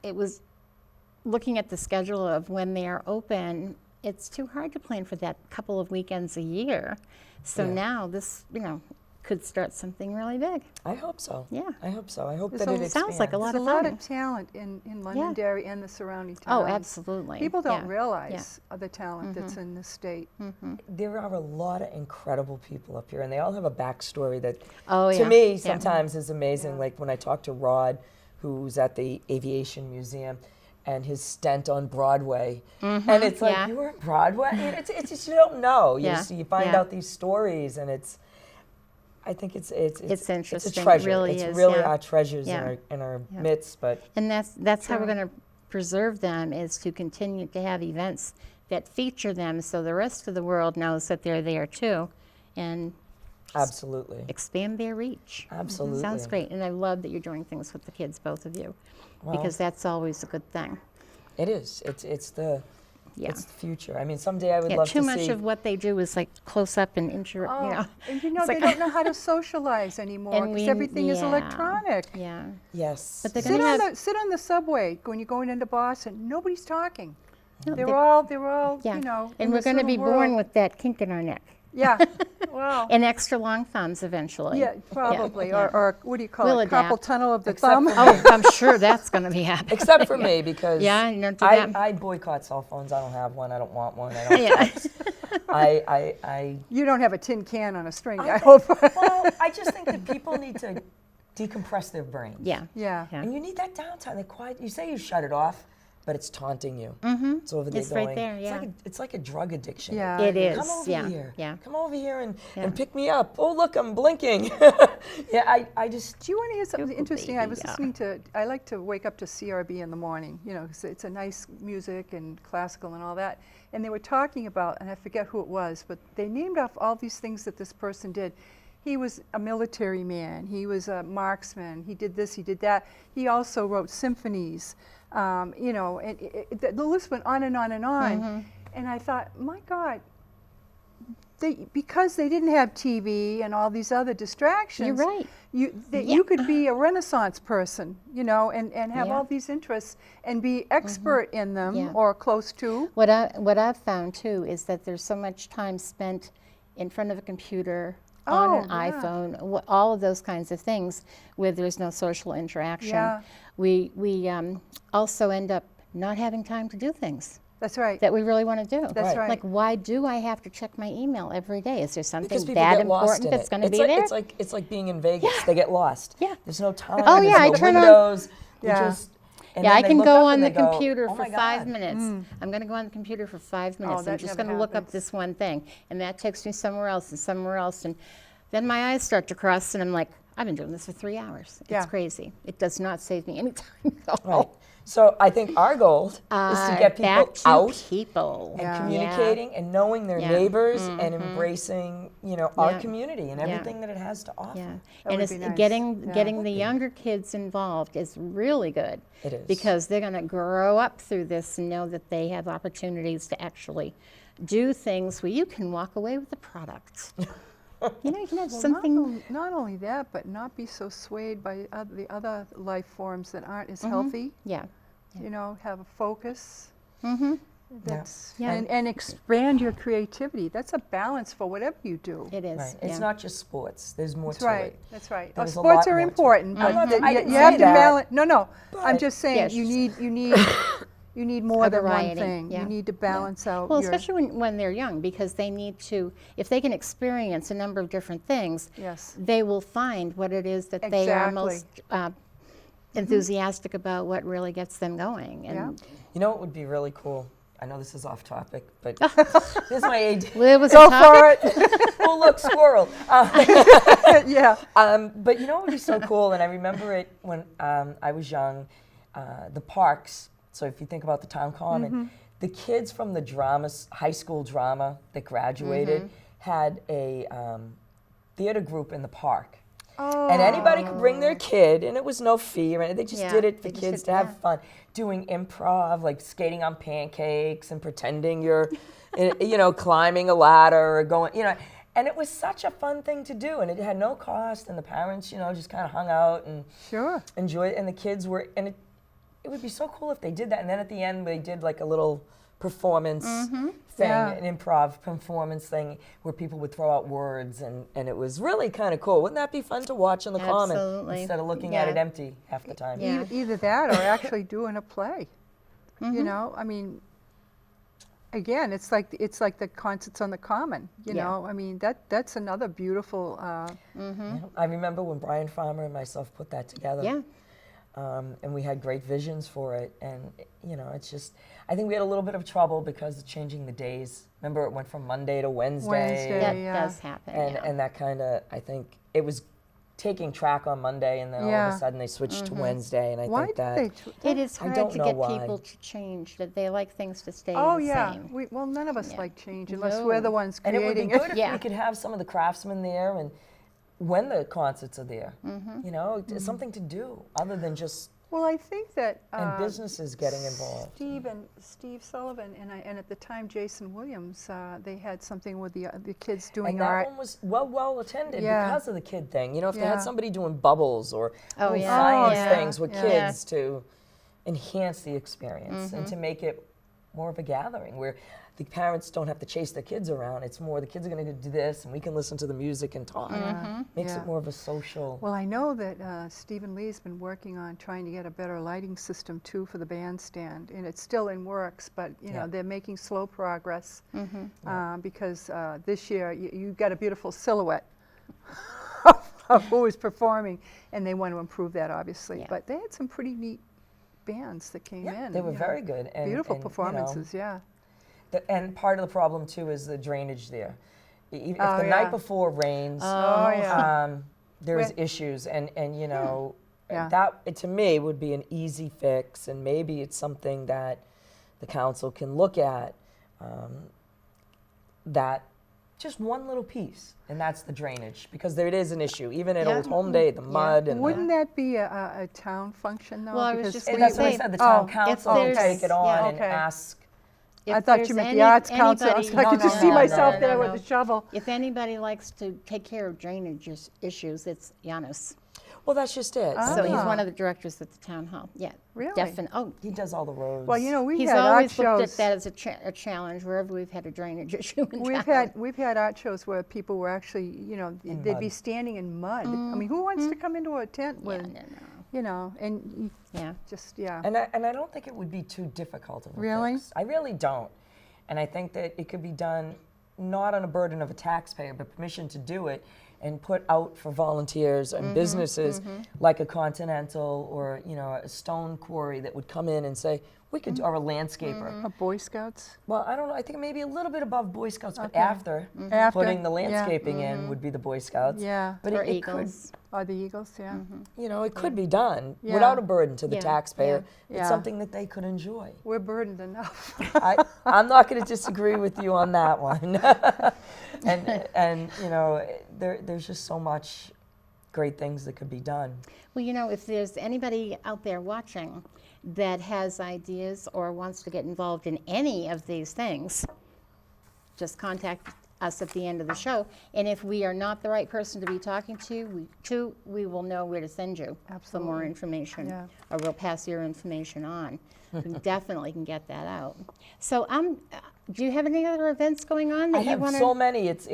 Speaker 1: it was looking at the schedule of when they are open. It's too hard to plan for that couple of weekends a year. So
Speaker 3: Yeah.
Speaker 1: now this could start something really big.
Speaker 3: I hope so.
Speaker 1: Yeah.
Speaker 3: I hope so. I hope
Speaker 2: There's
Speaker 3: that
Speaker 2: a-
Speaker 3: it expands.
Speaker 1: Sounds like a lot
Speaker 2: There's
Speaker 1: of
Speaker 2: a lot
Speaker 1: fun.
Speaker 2: of talent in Londonderry and the surrounding towns.
Speaker 1: Oh, absolutely.
Speaker 2: People don't
Speaker 1: Yeah.
Speaker 2: realize the talent that's in the state.
Speaker 3: There are a lot of incredible people up here, and they all have a backstory that,
Speaker 1: Oh,
Speaker 3: to
Speaker 1: yeah.
Speaker 3: me,
Speaker 1: Yeah.
Speaker 3: sometimes is amazing.
Speaker 2: Yeah.
Speaker 3: Like when I talk to Rod, who's at the Aviation Museum, and his stint on Broadway, and it's like,
Speaker 1: yeah.
Speaker 3: you were on Broadway? It's just, you don't know. You,
Speaker 1: Yeah.
Speaker 3: just, you find
Speaker 1: Yeah.
Speaker 3: out these stories, and I think it's
Speaker 1: interesting.
Speaker 3: It's
Speaker 1: It
Speaker 3: a treasure.
Speaker 1: really
Speaker 3: it's
Speaker 1: is,
Speaker 3: really
Speaker 1: yeah.
Speaker 3: our treasures
Speaker 1: Yeah.
Speaker 3: in our
Speaker 1: Yeah.
Speaker 3: midst, but
Speaker 1: And that's how we're
Speaker 2: Yeah.
Speaker 1: going to preserve them is to continue to have events that feature them so the rest of the world knows that they're there too and
Speaker 3: absolutely.
Speaker 1: expand their reach.
Speaker 3: Absolutely.
Speaker 1: Sounds great. And I love that you're doing things with the kids, both of you,
Speaker 3: Well,
Speaker 1: because that's always a good thing.
Speaker 3: it is. It's the
Speaker 1: Yeah.
Speaker 3: it's the future. I mean, someday I would
Speaker 1: Yeah,
Speaker 3: love
Speaker 1: too
Speaker 3: to
Speaker 1: much
Speaker 3: see.
Speaker 1: of what they do is like close up and
Speaker 2: And
Speaker 1: it's
Speaker 2: they
Speaker 1: like-
Speaker 2: don't know how to socialize anymore
Speaker 1: And
Speaker 2: because
Speaker 1: we-
Speaker 2: everything is
Speaker 1: yeah.
Speaker 2: electronic.
Speaker 1: Yeah.
Speaker 3: Yes.
Speaker 1: But they're
Speaker 2: Sit
Speaker 1: gonna
Speaker 2: on
Speaker 1: have-
Speaker 2: the somebay when you're going into Boston. Nobody's talking.
Speaker 1: No,
Speaker 2: They're
Speaker 1: they-
Speaker 2: all
Speaker 1: Yeah.
Speaker 2: in
Speaker 1: And we're
Speaker 2: this
Speaker 1: going to be
Speaker 2: little
Speaker 1: born
Speaker 2: world.
Speaker 1: with that kink in our neck
Speaker 2: Yeah. Wow.
Speaker 1: and extra long thumbs eventually.
Speaker 2: Yeah, probably.
Speaker 1: Yeah.
Speaker 2: Or what do you call
Speaker 1: We'll
Speaker 2: it? Carpal
Speaker 1: adapt.
Speaker 2: tunnel of the
Speaker 3: Except
Speaker 2: thumb.
Speaker 3: for-
Speaker 1: Oh, I'm sure that's going to be happening.
Speaker 3: Except for me, because
Speaker 1: Yeah, you don't do
Speaker 3: I,
Speaker 1: that?
Speaker 3: I boycott cell phones. I don't have one. I don't want one. I don't.
Speaker 1: Yeah.
Speaker 3: I
Speaker 2: You don't have a tin can on a string, I hope.
Speaker 3: well, I just think that people need to decompress their brains.
Speaker 1: Yeah.
Speaker 2: Yeah.
Speaker 1: Yeah.
Speaker 3: And you need that downtime. The quiet. You say you shut it off, but it's taunting you. Mm-hmm. It's over there
Speaker 1: It's right
Speaker 3: going.
Speaker 1: there, yeah.
Speaker 3: It's like a drug addiction.
Speaker 2: Yeah.
Speaker 1: It is.
Speaker 3: Come over
Speaker 1: Yeah.
Speaker 3: here.
Speaker 1: Yeah.
Speaker 3: Come over here and
Speaker 1: Yeah.
Speaker 3: pick me up. Oh, look, I'm blinking. Yeah, I just.
Speaker 2: Do you want to hear something
Speaker 1: Cuckoo
Speaker 2: interesting? I
Speaker 1: baby,
Speaker 2: was
Speaker 1: yeah.
Speaker 2: listening to, I like to wake up to CRB in the morning, 'cause it's a nice music and classical and all that. And they were talking about, and I forget who it was, but they named off all these things that this person did. He was a military man. He was a marksman. He did this, he did that. He also wrote symphonies, and the list went on and on and on. And I thought, my God, because they didn't have TV and all these other distractions.
Speaker 1: You're right.
Speaker 2: You could be a Renaissance person, and have
Speaker 1: Yeah.
Speaker 2: all these interests and be expert in them
Speaker 1: Yeah.
Speaker 2: or close to.
Speaker 1: What I've found too is that there's so much time spent in front of a computer, on
Speaker 2: Oh,
Speaker 1: an
Speaker 2: yeah.
Speaker 1: iPhone, all of those kinds of things where there's no social interaction.
Speaker 2: Yeah.
Speaker 1: We also end up not having time to do things.
Speaker 2: That's right.
Speaker 1: that we really want to do.
Speaker 2: That's right.
Speaker 1: Like, why do I have to check my email every day? Is there something
Speaker 3: Because people
Speaker 1: that
Speaker 3: get lost
Speaker 1: important
Speaker 3: in
Speaker 1: that's
Speaker 3: it.
Speaker 1: going to
Speaker 3: It's
Speaker 1: be
Speaker 3: like,
Speaker 1: there?
Speaker 3: it's like being in Vegas. They get lost.
Speaker 1: Yeah.
Speaker 3: There's no time.
Speaker 1: Oh, yeah, I
Speaker 3: There's no
Speaker 1: turn on-
Speaker 3: windows. You
Speaker 2: Yeah.
Speaker 3: just, and
Speaker 1: Yeah,
Speaker 3: then
Speaker 1: I
Speaker 3: they
Speaker 1: can
Speaker 3: look
Speaker 1: go
Speaker 3: up
Speaker 1: on
Speaker 3: and
Speaker 1: the
Speaker 3: they go,
Speaker 1: computer
Speaker 3: "Oh
Speaker 1: for
Speaker 3: my
Speaker 1: 5
Speaker 3: God."
Speaker 1: minutes. I'm going to go on the computer for 5 minutes. I'm
Speaker 2: that
Speaker 1: just
Speaker 2: never
Speaker 1: going to look up
Speaker 2: happens.
Speaker 1: this one thing. And that takes me somewhere else and somewhere else. And then my eyes start to cross, and I'm like, I've been doing this for 3 hours.
Speaker 2: Yeah.
Speaker 1: It's crazy. It does not save me any time at
Speaker 3: Right.
Speaker 1: all.
Speaker 3: So I think our goal is to get people
Speaker 1: Back to
Speaker 3: out
Speaker 1: people.
Speaker 3: and
Speaker 2: Yeah.
Speaker 3: communicating and knowing their
Speaker 1: Yeah.
Speaker 3: neighbors and embracing, our
Speaker 1: Yeah.
Speaker 3: community and
Speaker 1: Yeah.
Speaker 3: everything that it has to offer.
Speaker 1: Yeah,
Speaker 2: That
Speaker 1: and
Speaker 2: would
Speaker 1: it's
Speaker 2: be nice.
Speaker 1: getting
Speaker 2: Yeah.
Speaker 1: getting the younger kids involved is really good.
Speaker 3: It is.
Speaker 1: Because they're going to grow up through this and know that they have opportunities to actually do things where you can walk away with a product. You can have
Speaker 2: Well,
Speaker 1: something.
Speaker 2: not only that, but not be so swayed by the other life forms that aren't as healthy.
Speaker 1: Yeah.
Speaker 2: Have a focus.
Speaker 1: Mm-hmm.
Speaker 2: That's
Speaker 1: Yeah.
Speaker 2: and expand your creativity. That's a balance for whatever you do.
Speaker 1: It is.
Speaker 3: Right.
Speaker 1: Yeah.
Speaker 3: It's not just sports. There's more
Speaker 2: That's
Speaker 3: to
Speaker 2: right.
Speaker 3: it.
Speaker 2: That's right.
Speaker 3: There's a
Speaker 2: Sports
Speaker 3: lot
Speaker 2: are
Speaker 3: more to it.
Speaker 2: important, but
Speaker 3: I didn't
Speaker 2: you have
Speaker 3: say
Speaker 2: to
Speaker 3: that.
Speaker 2: balance. No, I'm
Speaker 3: But-
Speaker 2: just saying
Speaker 1: Yeah,
Speaker 2: you
Speaker 1: she's-
Speaker 2: need you need more
Speaker 1: A
Speaker 2: than one
Speaker 1: variety,
Speaker 2: thing.
Speaker 1: yeah.
Speaker 2: You need to balance out.
Speaker 1: Well,
Speaker 2: your,
Speaker 1: especially when they're young, because they need to, if they can experience a number of different things,
Speaker 2: Yes.
Speaker 1: they will find what it is that they are
Speaker 2: Exactly.
Speaker 1: most enthusiastic about, what really gets them going. And
Speaker 3: You know what would be really cool? I know this is off topic, but this is my age.
Speaker 1: Well, it was
Speaker 2: Go
Speaker 1: a topic.
Speaker 2: for it.
Speaker 3: Oh, look, squirrel.
Speaker 2: Yeah.
Speaker 3: But you know what would be so cool? And I remember it when I was young, the parks. So if you think about the town common, the kids from the high school drama that graduated had a theater group in the park.
Speaker 2: Oh.
Speaker 3: And anybody could bring their kid, and it was no fee or anything. They just
Speaker 1: Yeah,
Speaker 3: did it for
Speaker 1: they just
Speaker 3: kids
Speaker 1: did-
Speaker 3: to have
Speaker 1: yeah.
Speaker 3: fun, doing improv, like skating on pancakes and pretending you're, climbing a ladder or going, And it was such a fun thing to do, and it had no cost, and the parents, just kind of hung out and
Speaker 2: Sure.
Speaker 3: enjoyed it, and the kids were, and it would be so cool if they did that, and then at the end they did like a little performance thing,
Speaker 2: Yeah.
Speaker 3: an improv performance thing where people would throw out words, and it was really kind of cool. Wouldn't that be fun to watch in the common
Speaker 1: Absolutely.
Speaker 3: instead of looking at it
Speaker 1: Yeah.
Speaker 3: empty half the time?
Speaker 1: Yeah.
Speaker 2: Either that or actually doing a play. I mean, again, it's like the concerts on the common.
Speaker 1: Yeah.
Speaker 2: I mean that's another beautiful.
Speaker 3: I remember when Brian Farmer and myself put that together.
Speaker 1: Yeah.
Speaker 3: And we had great visions for it, and it's just, I think we had a little bit of trouble because of changing the days. Remember, it went from Monday to Wednesday.
Speaker 1: That
Speaker 2: Yeah.
Speaker 1: does happen.
Speaker 3: And,
Speaker 1: yeah.
Speaker 3: and that kind of, I think it was taking track on Monday, and then all of
Speaker 2: Yeah.
Speaker 3: a sudden they switched to Wednesday, and I
Speaker 2: Why
Speaker 3: think
Speaker 2: did
Speaker 3: that
Speaker 2: they?
Speaker 1: It is
Speaker 3: I
Speaker 1: hard
Speaker 3: don't
Speaker 1: to
Speaker 3: know
Speaker 1: get
Speaker 3: why.
Speaker 1: people to change, that they like things to stay
Speaker 2: Oh
Speaker 1: the
Speaker 2: yeah.
Speaker 1: same.
Speaker 2: Well, none of us
Speaker 1: Yeah.
Speaker 2: like change unless
Speaker 1: No.
Speaker 2: we're the ones
Speaker 3: and it would be
Speaker 2: creating
Speaker 3: good if
Speaker 1: Yeah.
Speaker 3: we could have some of the craftsmen there, and when the concerts are there, something to do other than just
Speaker 2: Well, I think that
Speaker 3: and businesses getting involved.
Speaker 2: Steve Sullivan and at the time Jason Williams, they had something with the kids doing
Speaker 3: And that
Speaker 2: art.
Speaker 3: one was well attended
Speaker 2: Yeah.
Speaker 3: because of the kid thing. If they
Speaker 2: Yeah.
Speaker 3: had somebody doing bubbles or
Speaker 1: Oh,
Speaker 3: little
Speaker 1: yeah.
Speaker 3: science
Speaker 1: Oh, yeah.
Speaker 3: things with
Speaker 2: Yeah.
Speaker 3: kids to enhance the experience and to make it more of a gathering where the parents don't have to chase their kids around. It's more the kids are going to do this, and we can listen to the music and talk. Makes
Speaker 2: Yeah.
Speaker 3: it more of a social.
Speaker 2: Well, I know that Stephen Lee's been working on trying to get a better lighting system too for the bandstand, and it's still in works. But
Speaker 3: Yeah.
Speaker 2: they're making slow progress because this year you got a beautiful silhouette of who is performing, and they want to improve that obviously.
Speaker 1: Yeah.
Speaker 2: But they had some pretty neat bands that came in.
Speaker 3: They were
Speaker 2: you know,
Speaker 3: very good. And,
Speaker 2: beautiful
Speaker 3: and,
Speaker 2: performances. Yeah.
Speaker 3: And part of the problem too is the drainage there. If
Speaker 2: Oh,
Speaker 3: the
Speaker 2: yeah.
Speaker 3: night before rains,
Speaker 2: Oh, yeah.
Speaker 3: there's
Speaker 2: Where-
Speaker 3: issues, and
Speaker 2: Yeah.
Speaker 3: that to me would be an easy fix, and maybe it's something that the council can look at. That just one little piece, and that's the drainage, because there it is an issue. Even at
Speaker 1: Yeah.
Speaker 3: Old Home Day, the mud and
Speaker 2: Wouldn't that be a town function though?
Speaker 1: Well, I was
Speaker 2: Because
Speaker 1: just
Speaker 3: and
Speaker 1: gonna
Speaker 3: that's what I
Speaker 1: say,
Speaker 3: said. The town
Speaker 2: oh,
Speaker 3: council
Speaker 1: if
Speaker 3: will take it on
Speaker 1: there's-
Speaker 3: and
Speaker 2: yeah. Okay.
Speaker 3: ask.
Speaker 1: If
Speaker 2: I thought
Speaker 1: there's
Speaker 2: you meant
Speaker 1: any-
Speaker 2: the arts council. I was
Speaker 1: anybody-
Speaker 2: like, I could just see
Speaker 3: no,
Speaker 2: myself
Speaker 3: no,
Speaker 2: there
Speaker 1: no,
Speaker 2: with
Speaker 1: no.
Speaker 2: a shovel.
Speaker 1: If anybody likes to take care of drainage issues, it's Janos.
Speaker 3: Well, that's just it.
Speaker 2: Ah.
Speaker 1: So he's
Speaker 2: Ah.
Speaker 1: one of the directors at the town hall. Yeah,
Speaker 2: Really?
Speaker 1: definitely. Oh,
Speaker 3: He does all the roads.
Speaker 2: Well, we've
Speaker 1: he's
Speaker 2: had art
Speaker 1: always looked
Speaker 2: shows.
Speaker 1: at that as a challenge wherever we've had a drainage issue in
Speaker 2: We've
Speaker 1: town.
Speaker 2: had art shows where people were actually, they'd be
Speaker 3: mud.
Speaker 2: standing in mud. I mean, who wants to come into a tent
Speaker 1: Yeah,
Speaker 2: with,
Speaker 1: no.
Speaker 2: you know, and you
Speaker 1: Yeah.
Speaker 2: just, yeah.
Speaker 3: And I don't think it would be too difficult of a
Speaker 2: Really?
Speaker 3: fix. I really don't. And I think that it could be done not on a burden of a taxpayer, but permission to do it and put out for volunteers and businesses like a Continental or, you know, a stone quarry that would come in and say, we could, or a landscaper.
Speaker 2: A Boy Scouts?
Speaker 3: Well, I don't know. I think maybe a little bit above Boy Scouts, but
Speaker 2: Okay.
Speaker 3: after
Speaker 2: After,
Speaker 3: putting the
Speaker 2: yeah.
Speaker 3: landscaping in would be the Boy Scouts.
Speaker 2: Yeah.
Speaker 3: But
Speaker 1: Or
Speaker 3: it could,
Speaker 1: Eagles.
Speaker 2: Or the Eagles, yeah.
Speaker 3: you know, it could be done
Speaker 2: Yeah.
Speaker 3: without a burden to the
Speaker 1: Yeah,
Speaker 3: taxpayer.
Speaker 2: yeah.
Speaker 3: It's something that they could enjoy.
Speaker 2: We're burdened enough.
Speaker 3: I'm not going to disagree with you on that one. and you know, there's just so much great things that could be done.
Speaker 1: Well, you know, if there's anybody out there watching that has ideas or wants to get involved in any of these things, just contact us at the end of the show. And if we are not the right person to be talking to, we will know where to send you for more
Speaker 2: Absolutely.
Speaker 1: information.
Speaker 2: Yeah.
Speaker 1: Or we'll pass your information on. We definitely can get that out. So, do you have any other events going on that
Speaker 3: I
Speaker 1: you
Speaker 3: have
Speaker 1: want
Speaker 3: so many. It's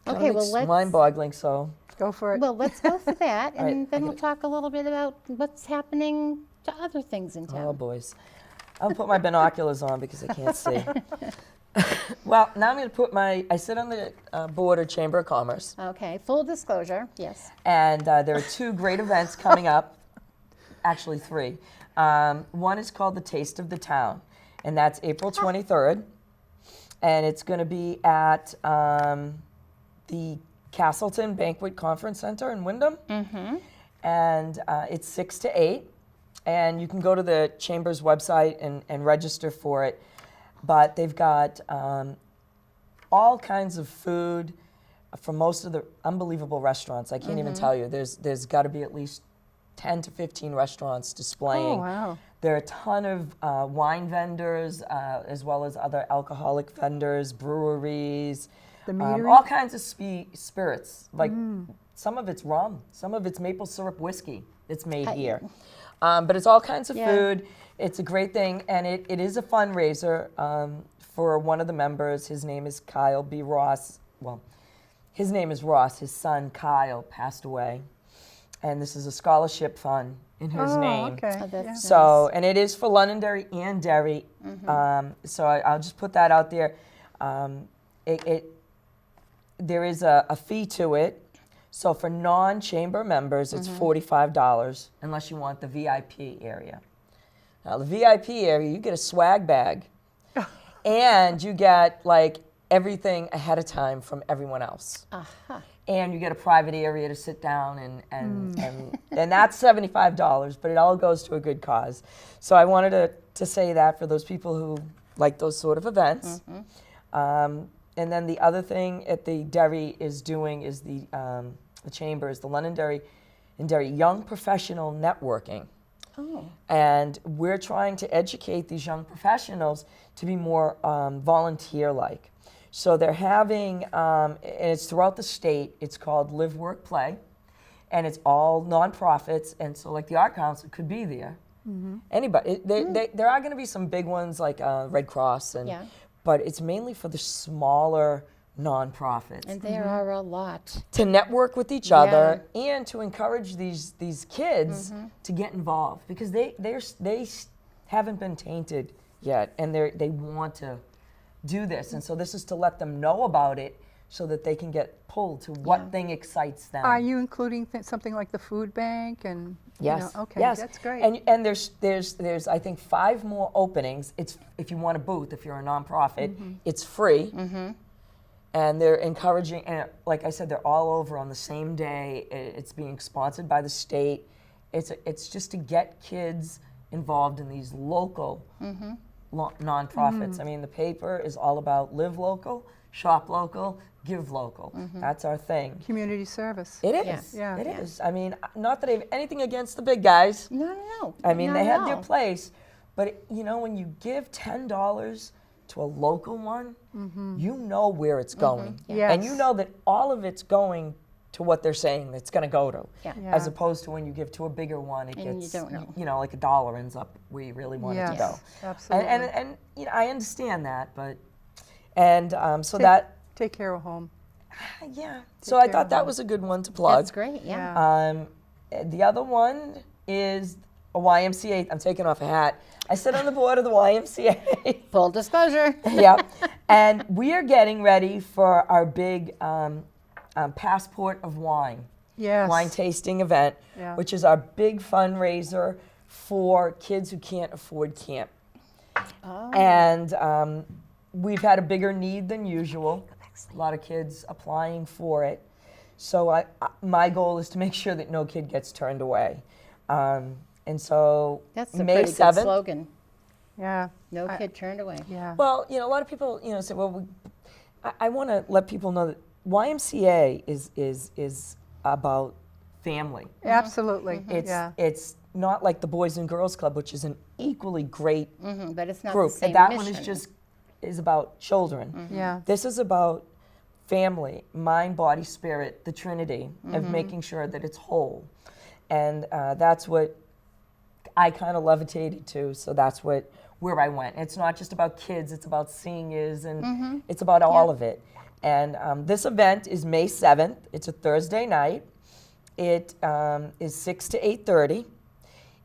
Speaker 1: Okay, well, let's-
Speaker 3: mind-boggling. So
Speaker 2: Go for it.
Speaker 1: Well, let's go for that,
Speaker 3: All right,
Speaker 1: and then we'll talk a little bit about what's happening to other things in town.
Speaker 3: oh boys, I'll put my binoculars on because I can't see. Well, now I'm going to put I sit on the board of Chamber of Commerce,
Speaker 1: Okay, full disclosure, yes.
Speaker 3: and there are two great events coming up. Actually, three. One is called the Taste of the Town, and that's April 23rd, and it's going to be at the Castleton Banquet Conference Center in Wyndham, and it's 6 to 8, and you can go to the Chamber's website and register for it. But they've got all kinds of food from most of the unbelievable restaurants. I can't even tell you. There's got to be at least 10 to 15 restaurants displaying.
Speaker 2: Oh, wow.
Speaker 3: There are a ton of wine vendors, as well as other alcoholic vendors, breweries,
Speaker 2: The meadery?
Speaker 3: all kinds of spirits. Like some of it's rum, some of it's maple syrup whiskey that's made here. But it's all kinds of
Speaker 1: Yeah.
Speaker 3: food. It's a great thing, and it is a fundraiser for one of the members. His name is Kyle B. Ross. Well, his name is Ross. His son, Kyle, passed away. And this is a scholarship fund in his name.
Speaker 2: Okay.
Speaker 1: Oh, that's
Speaker 2: yeah.
Speaker 3: So, and it is for Londonderry and Derry. So I'll just put that out there. There is a fee to it. So for non-chamber members, it's $45 unless you want the VIP area. Now the VIP area, you get a swag bag, and you get like everything ahead of time from everyone else. And you get a private area to sit down and that's $75, but it all goes to a good cause. So I wanted to say that for those people who like those sort of events. And then the other thing at the Derry is doing is the Chamber is the Londonderry and Derry Young Professional Networking.
Speaker 1: Oh,
Speaker 3: And we're trying to educate these young professionals to be more volunteer-like. So they're having, and it's throughout the state, it's called Live, Work, Play, and it's all nonprofits, and so like the Art Council could be there. Anybody, there are going to be some big ones like Red Cross,
Speaker 1: Yeah.
Speaker 3: but it's mainly for the smaller nonprofits
Speaker 1: and there are a lot.
Speaker 3: to network with each other and to encourage these kids to get involved because they haven't been tainted yet, and they want to do this, and so this is to let them know about it so that they can get pulled to what thing excites them.
Speaker 2: Are you including something like the food bank and?
Speaker 3: Yes.
Speaker 2: Okay,
Speaker 3: Yes.
Speaker 2: that's great.
Speaker 3: And there's I think 5 more openings. It's if you want a booth, if you're a nonprofit, it's free. And they're encouraging, and like I said, they're all over on the same day. It's being sponsored by the state. It's just to get kids involved in these local nonprofits. I mean, the paper is all about live local, shop local, give local. That's our thing.
Speaker 2: Community service.
Speaker 3: It
Speaker 1: Yeah.
Speaker 3: is.
Speaker 2: Yeah.
Speaker 3: It
Speaker 1: Yeah.
Speaker 3: is. I mean, not that I have anything against the big guys.
Speaker 1: No.
Speaker 3: I mean,
Speaker 1: not
Speaker 3: they
Speaker 1: at
Speaker 3: have their
Speaker 1: all.
Speaker 3: place, but you know, when you give $10 to a local one, you know where it's going,
Speaker 2: Yes.
Speaker 3: and you know that all of it's going to what they're saying it's going to go to,
Speaker 1: Yeah.
Speaker 2: Yeah.
Speaker 3: as opposed to when you give to a bigger one, it
Speaker 1: And you
Speaker 3: gets
Speaker 1: don't know.
Speaker 3: you know, like $1 ends up where you really want it to
Speaker 2: Yes,
Speaker 3: go.
Speaker 2: absolutely.
Speaker 3: And you know, I understand that, but so that
Speaker 2: Take care of home.
Speaker 3: yeah. So I
Speaker 2: care
Speaker 3: thought
Speaker 2: of
Speaker 3: that
Speaker 2: them.
Speaker 3: was a good one to plug.
Speaker 1: That's great, yeah.
Speaker 3: The other one is a YMCA. I'm taking off a hat. I sit on the board of the YMCA.
Speaker 1: Full disclosure.
Speaker 3: Yeah. And we are getting ready for our big Passport of Wine.
Speaker 2: Yes.
Speaker 3: Wine tasting event,
Speaker 2: Yeah.
Speaker 3: which is our big fundraiser for kids who can't afford camp.
Speaker 1: Oh.
Speaker 3: And we've had a bigger need than usual. A lot of kids applying for it. So my goal is to make sure that no kid gets turned away. And so
Speaker 1: That's a
Speaker 3: May
Speaker 1: pretty
Speaker 3: 7th.
Speaker 1: good slogan.
Speaker 2: Yeah.
Speaker 1: No kid turned away.
Speaker 2: Yeah.
Speaker 3: Well, a lot of people, say, well, I want to let people know that YMCA is about family.
Speaker 2: Absolutely. Yeah.
Speaker 3: It's not like the Boys and Girls Club, which is an equally great
Speaker 1: But it's not
Speaker 3: group.
Speaker 1: the same
Speaker 3: And that
Speaker 1: mission.
Speaker 3: one is about children.
Speaker 2: Yeah.
Speaker 3: This is about family, mind, body, spirit, the Trinity of making sure that it's whole. And that's what I kind of levitated to, so that's where I went. It's not just about kids, it's about seniors, and it's about all of it. And this event is May 7th. It's a Thursday night. It is 6 to 8:30.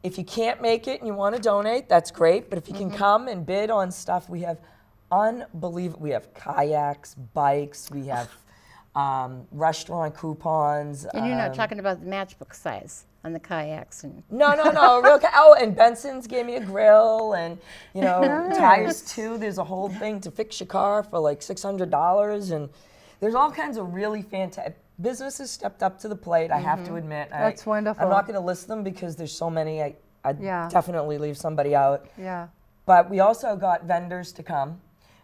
Speaker 3: If you can't make it and you want to donate, that's great. But if you can come and bid on stuff, we have unbelievable. We have kayaks, bikes, we have restaurant coupons.
Speaker 1: And you're not talking about the matchbook size on the kayaks and
Speaker 3: No, real. And Benson's gave me a grill, and tires too. There's a whole thing to fix your car for like $600, and there's all kinds of really fantastic businesses stepped up to the plate. I have to admit.
Speaker 2: That's wonderful.
Speaker 3: I'm not going to list them because there's so many. I'd
Speaker 2: Yeah.
Speaker 3: definitely leave somebody out.
Speaker 2: Yeah.
Speaker 3: But we also got vendors to come.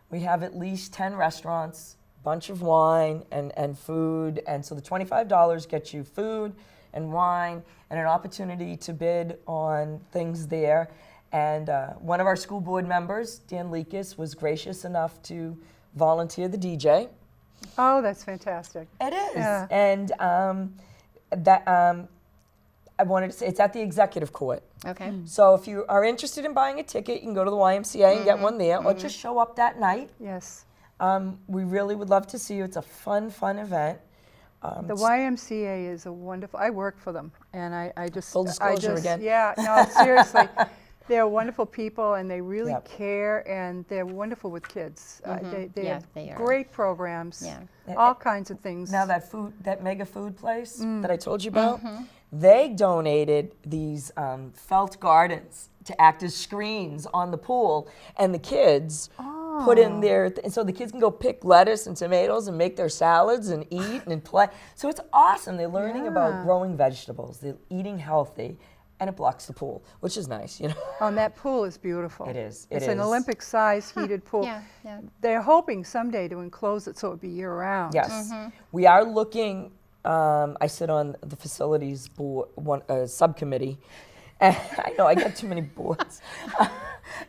Speaker 3: We have at least 10 restaurants, bunch of wine and food, and so the $25 gets you food and wine and an opportunity to bid on things there. And one of our school board members, Dan Leakus, was gracious enough to volunteer the DJ.
Speaker 2: Oh, that's fantastic.
Speaker 3: It is.
Speaker 2: Yeah.
Speaker 3: And I wanted to say it's at the Executive Court.
Speaker 1: okay.
Speaker 3: So if you are interested in buying a ticket, you can go to the YMCA and get one there, or just show up that night.
Speaker 2: Yes.
Speaker 3: We really would love to see you. It's a fun event.
Speaker 2: The YMCA is a wonderful. I work for them, and I just
Speaker 3: Full disclosure again.
Speaker 2: Yeah, no, seriously, they're wonderful people, and they really
Speaker 3: Yep.
Speaker 2: care, and they're wonderful with kids. They
Speaker 1: Yeah,
Speaker 2: have
Speaker 1: they are.
Speaker 2: great programs.
Speaker 1: Yeah.
Speaker 2: All kinds of things.
Speaker 3: Now that mega food place that I told you about, they donated these felt gardens to act as screens on the pool, and the kids put in their, and so the kids can go pick lettuce and tomatoes and make their salads and eat and play. So it's awesome. They're learning about growing vegetables. They're eating healthy, and it blocks the pool, which is nice,
Speaker 2: And that pool is beautiful.
Speaker 3: It is.
Speaker 2: It's an Olympic-sized heated pool.
Speaker 1: Yeah, yeah.
Speaker 2: They're hoping someday to enclose it so it would be year-round.
Speaker 3: Yes. We are looking, I sit on the facilities board, subcommittee. And I know, I got too many boards.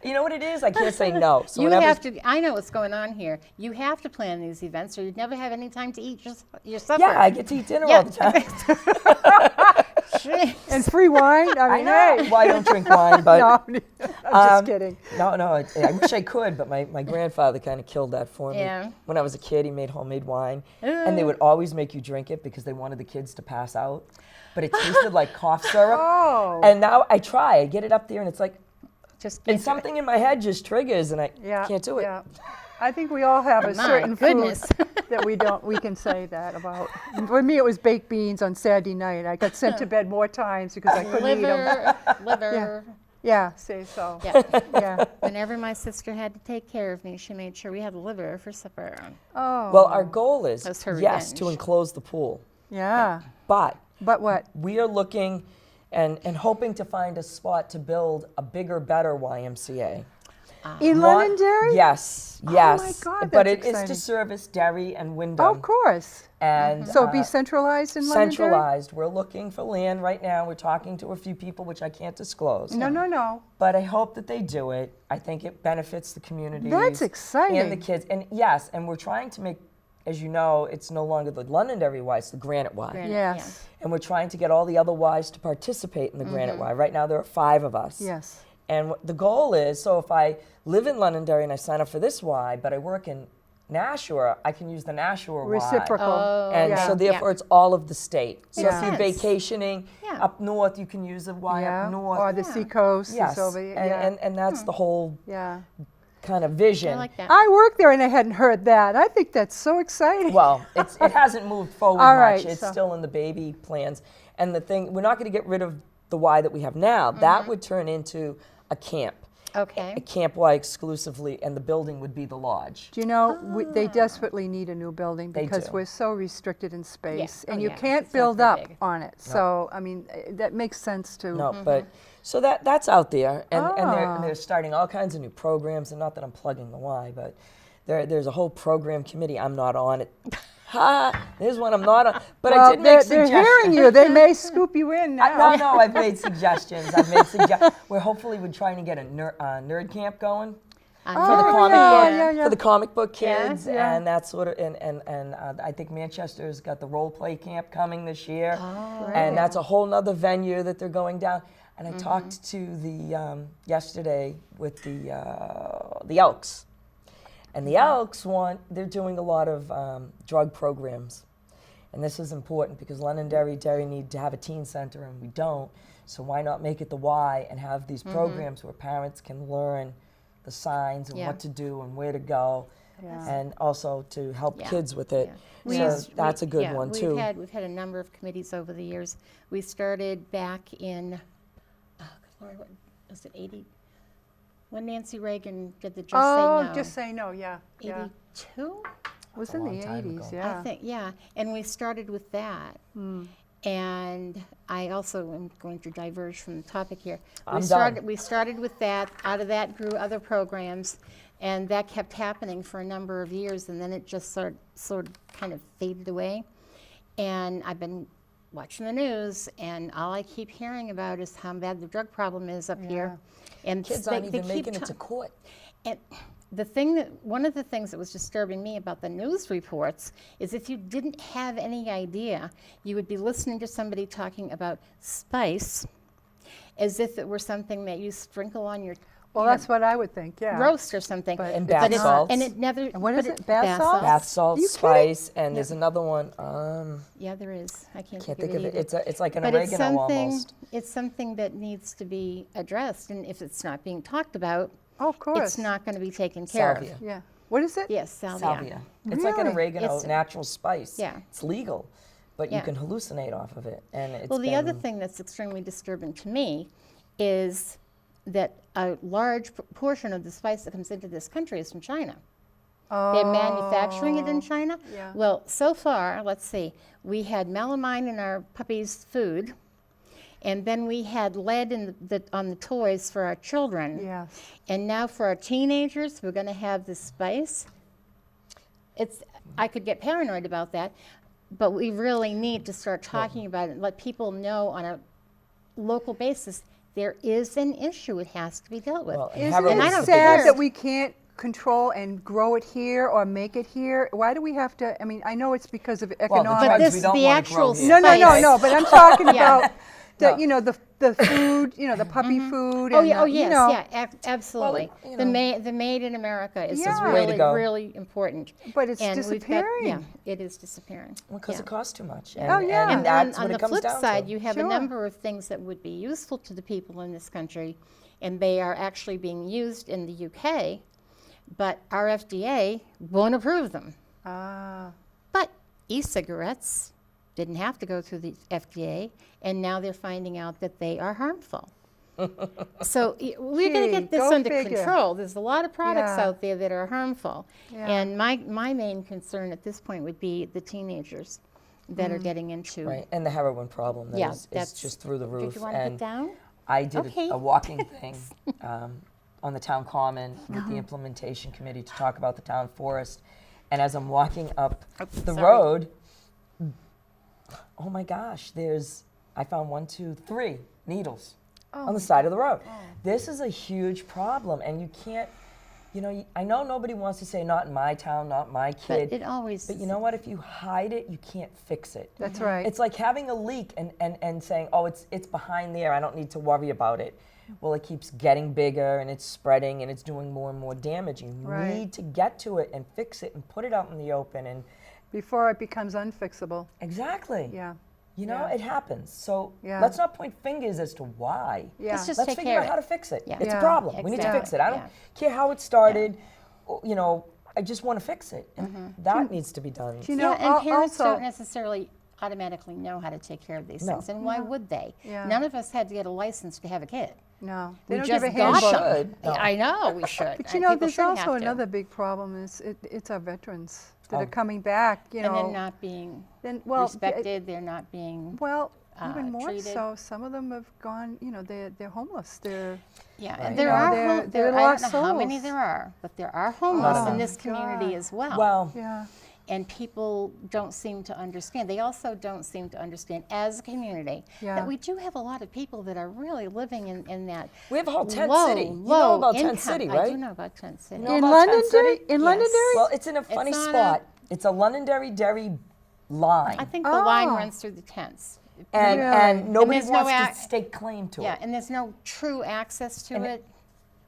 Speaker 3: You know what it is? I can't say no. So
Speaker 1: You
Speaker 3: whenever-
Speaker 1: have to, I know what's going on here. You have to plan these events or you'd never have any time to eat your supper.
Speaker 3: Yeah, I get to eat dinner all the time.
Speaker 1: Jeez.
Speaker 2: And free wine? I
Speaker 3: I
Speaker 2: mean,
Speaker 3: know.
Speaker 2: hey.
Speaker 3: Well, I don't drink wine, but
Speaker 2: No, I'm just kidding.
Speaker 3: No, I wish I could, but my grandfather kind of killed that for me.
Speaker 1: Yeah.
Speaker 3: When I was a kid, he made homemade wine, and they would always make you drink it because they wanted the kids to pass out. But it tasted like cough syrup.
Speaker 2: Oh.
Speaker 3: And now I try, I get it up there, and it's like,
Speaker 1: Just
Speaker 3: and something in my head just triggers, and I
Speaker 2: Yeah,
Speaker 3: can't do it.
Speaker 2: Yeah. I think we all have a
Speaker 1: My
Speaker 2: certain
Speaker 1: goodness.
Speaker 2: food that we can say that about. For me, it was baked beans on Saturday night. I got sent to bed more times because I couldn't eat them.
Speaker 1: liver.
Speaker 2: Yeah, say so.
Speaker 1: Yeah.
Speaker 2: Yeah.
Speaker 1: Whenever my sister had to take care of me, she made sure we had liver for supper.
Speaker 2: Oh.
Speaker 3: Well, our goal is,
Speaker 1: That's her
Speaker 3: yes, to
Speaker 1: revenge.
Speaker 3: enclose the pool,
Speaker 2: Yeah.
Speaker 3: but
Speaker 2: But what?
Speaker 3: we are looking and hoping to find a spot to build a bigger, better YMCA.
Speaker 2: In
Speaker 3: One-
Speaker 2: Londonderry?
Speaker 3: Yes,
Speaker 2: Oh
Speaker 3: yes.
Speaker 2: my God,
Speaker 3: but
Speaker 2: that's
Speaker 3: it is
Speaker 2: exciting.
Speaker 3: to service Derry and Wyndham.
Speaker 2: Of course.
Speaker 3: And
Speaker 2: So it'd be centralized in Londonderry?
Speaker 3: centralized. We're looking for land right now. We're talking to a few people, which I can't disclose.
Speaker 2: No.
Speaker 3: But I hope that they do it. I think it benefits the community.
Speaker 2: That's exciting.
Speaker 3: And the kids. And yes, and we're trying to make, as you know, it's no longer the Londonderry Y, it's the Granite Y.
Speaker 1: Granite.
Speaker 2: Yes.
Speaker 3: And we're trying to get all the other Ys to participate in the Granite Y. Right now there are 5 of us.
Speaker 2: Yes.
Speaker 3: And the goal is, so if I live in Londonderry and I sign up for this Y, but I work in Nashua, I can use the Nashua Y.
Speaker 2: Reciprocal.
Speaker 1: Oh,
Speaker 3: And
Speaker 2: Yeah.
Speaker 3: so therefore it's all of the state. So
Speaker 2: Yeah.
Speaker 3: if you're
Speaker 1: Makes sense.
Speaker 3: vacationing
Speaker 1: Yeah.
Speaker 3: up north, you can use the Y
Speaker 2: Yeah.
Speaker 3: up north.
Speaker 2: Or the seacoast
Speaker 3: Yes,
Speaker 2: is over.
Speaker 3: and that's the whole
Speaker 2: Yeah.
Speaker 3: kind of vision.
Speaker 1: I like that.
Speaker 2: I worked there and I hadn't heard that. I think that's so exciting.
Speaker 3: Well, it hasn't moved forward
Speaker 2: All
Speaker 3: much.
Speaker 2: right,
Speaker 3: It's
Speaker 2: so-
Speaker 3: still in the baby plans. And the thing, we're not going to get rid of the Y that we have now. That would turn into a camp.
Speaker 1: Okay.
Speaker 3: A Camp Y exclusively, and the building would be the lodge.
Speaker 2: Do you know, they desperately need a new building
Speaker 3: They
Speaker 2: because
Speaker 3: do.
Speaker 2: we're so restricted in space.
Speaker 1: Oh,
Speaker 2: And you
Speaker 1: yeah,
Speaker 2: can't
Speaker 1: it's not
Speaker 2: build
Speaker 1: very
Speaker 2: up
Speaker 1: big.
Speaker 2: on it. So, I mean, that makes sense to.
Speaker 3: No, but so that's out there, and
Speaker 2: Ah.
Speaker 3: they're starting all kinds of new programs. And not that I'm plugging the Y, but there's a whole program committee. I'm not on it. Ha! There's one I'm not on, but I
Speaker 2: Well,
Speaker 3: did make
Speaker 2: they're
Speaker 3: suggestions.
Speaker 2: hearing you. They may scoop you in now.
Speaker 3: No, I've made suggestions. We're hopefully trying to get a nerd camp going.
Speaker 1: On
Speaker 3: For the
Speaker 2: Oh,
Speaker 3: comic
Speaker 2: yeah,
Speaker 3: book,
Speaker 2: yeah, yeah.
Speaker 3: for the comic book
Speaker 1: Yeah,
Speaker 3: kids,
Speaker 2: yeah.
Speaker 3: and that sort of, and I think Manchester's got the role play camp coming this year,
Speaker 1: Oh.
Speaker 3: and that's a whole nother venue that they're going down. And I talked to the yesterday with the Elks, and the Elks they're doing a lot of drug programs, and this is important because Londonderry need to have a teen center, and we don't. So why not make it the Y and have these programs where parents can learn the signs and
Speaker 1: Yeah.
Speaker 3: what to do and where to go,
Speaker 2: Yeah.
Speaker 3: and also to help
Speaker 1: Yeah.
Speaker 3: kids with it.
Speaker 1: Yeah.
Speaker 3: So that's a good
Speaker 1: yeah,
Speaker 3: one too.
Speaker 1: We've had a number of committees over the years. We started back in, oh, Lord, what was it, 80? When Nancy Reagan did the Just Say No.
Speaker 2: Just say no, yeah.
Speaker 1: 82?
Speaker 2: It was
Speaker 3: a
Speaker 2: in
Speaker 3: long
Speaker 2: the
Speaker 3: time
Speaker 2: 80s,
Speaker 3: ago.
Speaker 2: yeah.
Speaker 1: I think, yeah. And we started with that. And I also am going to diverge from the topic here.
Speaker 3: I'm done.
Speaker 1: We started with that. Out of that grew other programs. And that kept happening for a number of years. And then it just sort of kind of faded away. And I've been watching the news, and all I keep hearing about is how bad the drug problem is up here. And
Speaker 3: Kids
Speaker 1: they-
Speaker 3: aren't
Speaker 1: they
Speaker 3: even
Speaker 1: keep
Speaker 3: making it to
Speaker 1: ta-
Speaker 3: court.
Speaker 1: And one of the things that was disturbing me about the news reports is if you didn't have any idea, you would be listening to somebody talking about spice as if it were something that you sprinkle on your
Speaker 2: Well, that's what I would think, yeah.
Speaker 1: roast or something.
Speaker 3: And
Speaker 1: But
Speaker 3: bath
Speaker 1: it's-
Speaker 3: salts.
Speaker 1: And it never.
Speaker 2: And what
Speaker 1: but
Speaker 2: is it, bath salts?
Speaker 3: Bath salt,
Speaker 2: you
Speaker 3: spice, and there's another one.
Speaker 1: Yeah, there is. I can't
Speaker 3: Can't
Speaker 1: think
Speaker 3: think of it.
Speaker 1: either.
Speaker 3: It's like an
Speaker 1: But
Speaker 3: oregano almost.
Speaker 1: it's something that needs to be addressed, and if it's not being talked about,
Speaker 2: Oh, of course.
Speaker 1: it's not going to be taken care
Speaker 3: Salvia.
Speaker 1: of.
Speaker 2: Yeah. What is it?
Speaker 1: Yes, salvia.
Speaker 3: Salvia. It's like an
Speaker 2: Really?
Speaker 3: oregano
Speaker 1: It's-
Speaker 3: natural spice.
Speaker 1: Yeah.
Speaker 3: It's legal, but you
Speaker 1: Yeah.
Speaker 3: can hallucinate off of it. And it's
Speaker 1: Well, the other
Speaker 3: been-
Speaker 1: thing that's extremely disturbing to me is that a large portion of the spice that comes into this country is from China. They're manufacturing it in China.
Speaker 2: Yeah.
Speaker 1: Well, so far, let's see, we had melamine in our puppies' food, and then we had lead in on the toys for our children.
Speaker 2: Yes.
Speaker 1: And now for our teenagers, we're going to have this spice. I could get paranoid about that, but we really need to start talking about it and let people know on a local basis there is an issue. It has to be dealt with.
Speaker 3: Well, and
Speaker 2: Isn't
Speaker 3: heroin's
Speaker 1: I
Speaker 2: it
Speaker 1: don't
Speaker 3: the
Speaker 2: sad
Speaker 3: biggest.
Speaker 2: that we can't control and grow it here or make it here? Why do we have to? I mean, I know it's because of
Speaker 3: Well, the
Speaker 2: economic.
Speaker 1: But
Speaker 3: drugs
Speaker 1: this-
Speaker 3: we don't
Speaker 1: the
Speaker 3: wanna
Speaker 1: actual
Speaker 3: grow here.
Speaker 2: No,
Speaker 1: spice.
Speaker 2: but I'm talking
Speaker 1: Yeah.
Speaker 2: about the,
Speaker 3: No.
Speaker 2: you know, the food, you know, the puppy food.
Speaker 1: Oh
Speaker 2: and
Speaker 1: yeah,
Speaker 2: the,
Speaker 1: oh
Speaker 2: you
Speaker 1: yes,
Speaker 2: know,
Speaker 1: yeah, absolutely.
Speaker 3: you
Speaker 1: The
Speaker 3: know.
Speaker 1: made in America is
Speaker 2: Yeah.
Speaker 3: Way to
Speaker 1: really,
Speaker 3: go.
Speaker 1: really important.
Speaker 2: But it's
Speaker 1: And we've got-
Speaker 2: disappearing.
Speaker 1: yeah, it is disappearing.
Speaker 3: Because
Speaker 1: yeah.
Speaker 3: it costs too much.
Speaker 2: Oh, yeah.
Speaker 3: And
Speaker 1: And
Speaker 3: that's
Speaker 1: on
Speaker 3: what
Speaker 1: the
Speaker 3: it comes
Speaker 1: flip
Speaker 3: down
Speaker 1: side,
Speaker 3: to.
Speaker 1: you have
Speaker 2: Sure.
Speaker 1: a number of things that would be useful to the people in this country, and they are actually being used in the UK, but our FDA won't approve them.
Speaker 2: Ah,
Speaker 1: But e-cigarettes didn't have to go through the FDA, and now they're finding out that they are harmful. So we're going
Speaker 2: Gee,
Speaker 1: to get this
Speaker 2: go
Speaker 1: under
Speaker 2: figure.
Speaker 1: control. There's a lot of products
Speaker 2: Yeah.
Speaker 1: out there that are harmful.
Speaker 2: Yeah.
Speaker 1: And my main concern at this point would be the teenagers that
Speaker 2: Mm.
Speaker 1: are getting into.
Speaker 3: Right, and the heroin problem that
Speaker 1: Yeah,
Speaker 3: is
Speaker 1: that's-
Speaker 3: just through the roof.
Speaker 1: Did you want to
Speaker 3: and
Speaker 1: get down?
Speaker 3: I did
Speaker 1: Okay.
Speaker 3: a walking thing on the town common with
Speaker 1: Uh-huh.
Speaker 3: the implementation committee to talk about the town forest. And as I'm walking up the
Speaker 1: sorry.
Speaker 3: road, oh my gosh, I found 1, 2, 3 needles on the side of the road. This is a huge problem, and you can't, I know nobody wants to say not in my town, not my kid.
Speaker 1: But it always.
Speaker 3: But you know what? If you hide it, you can't fix it.
Speaker 2: that's right.
Speaker 3: It's like having a leak and saying, oh, it's behind there. I don't need to worry about it. well, it keeps getting bigger and it's spreading and it's doing more and more damage. You
Speaker 2: Right.
Speaker 3: need to get to it and fix it and put it out in the open. And
Speaker 2: Before it becomes unfixable.
Speaker 3: exactly.
Speaker 2: Yeah.
Speaker 3: You know,
Speaker 2: Yeah.
Speaker 3: it happens. So
Speaker 2: Yeah.
Speaker 3: let's not point fingers as to why.
Speaker 2: Yeah.
Speaker 1: Let's just
Speaker 3: Let's
Speaker 1: take
Speaker 3: figure
Speaker 1: care
Speaker 3: out
Speaker 1: of
Speaker 3: how
Speaker 1: it.
Speaker 3: to fix it.
Speaker 1: Yeah.
Speaker 3: It's a
Speaker 2: Yeah.
Speaker 3: problem. We need to fix
Speaker 1: Exactly.
Speaker 3: it. I don't
Speaker 1: Yeah.
Speaker 3: care how it started. You know, I just want to fix it. And that needs to be done.
Speaker 2: Do you know,
Speaker 1: Yeah, and parents
Speaker 2: also,
Speaker 1: don't necessarily automatically know how to take care of these
Speaker 3: No.
Speaker 1: things, and why would they?
Speaker 2: Yeah.
Speaker 1: They of us had to get a license to have a kid.
Speaker 2: no,
Speaker 1: We
Speaker 2: they don't
Speaker 1: just
Speaker 2: give a
Speaker 1: got
Speaker 2: handbook.
Speaker 1: them.
Speaker 3: Should. No.
Speaker 1: I know we should.
Speaker 2: But you know,
Speaker 1: People
Speaker 2: there's
Speaker 1: should
Speaker 2: also
Speaker 1: have to.
Speaker 2: another big problem is it's our veterans that
Speaker 3: Oh.
Speaker 2: are coming back, you
Speaker 1: and
Speaker 2: know.
Speaker 1: then not being
Speaker 2: then, well,
Speaker 1: respected. They're not being.
Speaker 2: well, even more
Speaker 1: treated.
Speaker 2: so, some of them have gone, you know, they're homeless. They're,
Speaker 1: Yeah,
Speaker 2: you
Speaker 1: and there
Speaker 2: know,
Speaker 1: are.
Speaker 2: they're
Speaker 1: I don't
Speaker 2: lost
Speaker 1: know how many
Speaker 2: souls.
Speaker 1: there are, but there are homeless
Speaker 3: of
Speaker 1: in
Speaker 3: them.
Speaker 1: this community
Speaker 2: God.
Speaker 1: as well.
Speaker 3: Well,
Speaker 2: yeah,
Speaker 1: And people don't seem to understand. They also don't seem to understand as a community
Speaker 2: Yeah.
Speaker 1: that we do have a lot of people that are really living in that
Speaker 3: we have a whole tent
Speaker 1: low,
Speaker 3: city. You
Speaker 1: low
Speaker 3: know about
Speaker 1: income.
Speaker 3: Tent City,
Speaker 1: I
Speaker 3: right?
Speaker 1: do know about Tent City.
Speaker 3: You know
Speaker 2: in
Speaker 3: about Tent
Speaker 2: Londonderry,
Speaker 3: City?
Speaker 2: in
Speaker 1: Yes.
Speaker 2: Londonderry.
Speaker 3: Well, it's in a funny
Speaker 1: on
Speaker 3: spot. It's a Londonderry dairy line.
Speaker 1: I think the line
Speaker 2: Oh.
Speaker 1: runs through the tents.
Speaker 3: and,
Speaker 2: Really?
Speaker 3: and nobody
Speaker 1: there's no
Speaker 3: wants to
Speaker 1: ac-
Speaker 3: stake claim to
Speaker 1: Yeah,
Speaker 3: it.
Speaker 1: and there's no true access to
Speaker 3: And
Speaker 1: it.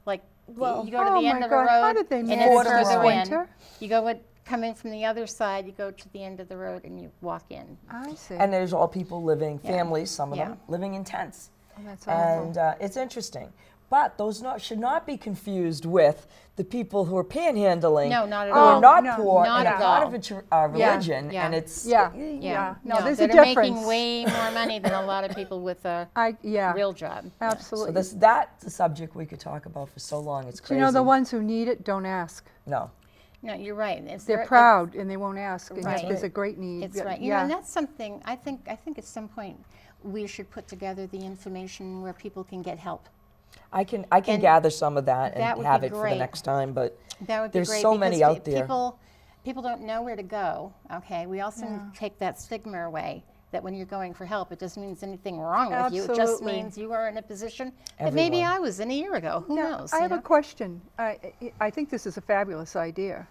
Speaker 1: Like
Speaker 3: well,
Speaker 1: you go to
Speaker 2: oh
Speaker 1: the end
Speaker 2: my
Speaker 1: of a
Speaker 2: God,
Speaker 1: road,
Speaker 2: how did they
Speaker 1: and
Speaker 2: manage
Speaker 1: it's
Speaker 3: this
Speaker 1: further in.
Speaker 2: winter?
Speaker 1: You go coming from the other side. You go to the end of the road and you walk in.
Speaker 2: I see.
Speaker 3: And there's all people living,
Speaker 1: Yeah.
Speaker 3: families, some of
Speaker 1: Yeah.
Speaker 3: them, living in tents.
Speaker 2: Oh, that's awful.
Speaker 3: And it's interesting. But those should not be confused with the people who are panhandling,
Speaker 1: No, not at
Speaker 3: who
Speaker 1: all.
Speaker 3: are not
Speaker 2: No,
Speaker 3: poor
Speaker 1: not
Speaker 3: and
Speaker 1: at
Speaker 3: are part
Speaker 1: all.
Speaker 3: of a religion.
Speaker 1: Yeah.
Speaker 3: And it's
Speaker 2: Yeah.
Speaker 1: Yeah,
Speaker 2: No, there's
Speaker 1: that
Speaker 2: a
Speaker 1: are
Speaker 2: difference.
Speaker 1: making way more money than a lot of people with a
Speaker 2: Yeah,
Speaker 1: real job. Yeah.
Speaker 2: absolutely.
Speaker 3: So that's a subject we could talk about for so long. It's
Speaker 2: Do
Speaker 3: crazy.
Speaker 2: you know the ones who need it don't ask?
Speaker 3: No.
Speaker 1: No, you're right.
Speaker 2: They're proud and they won't ask. And
Speaker 1: Right.
Speaker 2: yet there's a great need.
Speaker 1: It's
Speaker 2: Yeah,
Speaker 1: right. You know,
Speaker 2: yeah.
Speaker 1: and that's something I think at some point we should put together the information where people can get help.
Speaker 3: I can
Speaker 1: And
Speaker 3: gather some of that
Speaker 1: that
Speaker 3: and
Speaker 1: would
Speaker 3: have
Speaker 1: be
Speaker 3: it for the
Speaker 1: great.
Speaker 3: next time, but
Speaker 1: That would be
Speaker 3: there's
Speaker 1: great
Speaker 3: so
Speaker 1: because
Speaker 3: many out there.
Speaker 1: People don't know where to go. Okay, we also need to take that stigma away. That when you're going for help, it doesn't mean there's anything wrong with you. It just
Speaker 2: Absolutely.
Speaker 1: means you are in a position that maybe
Speaker 3: Everyone.
Speaker 1: I was in a year ago. Who
Speaker 2: Now,
Speaker 1: knows?
Speaker 2: I
Speaker 1: you
Speaker 2: have a
Speaker 1: know?
Speaker 2: question. I think this is a fabulous idea,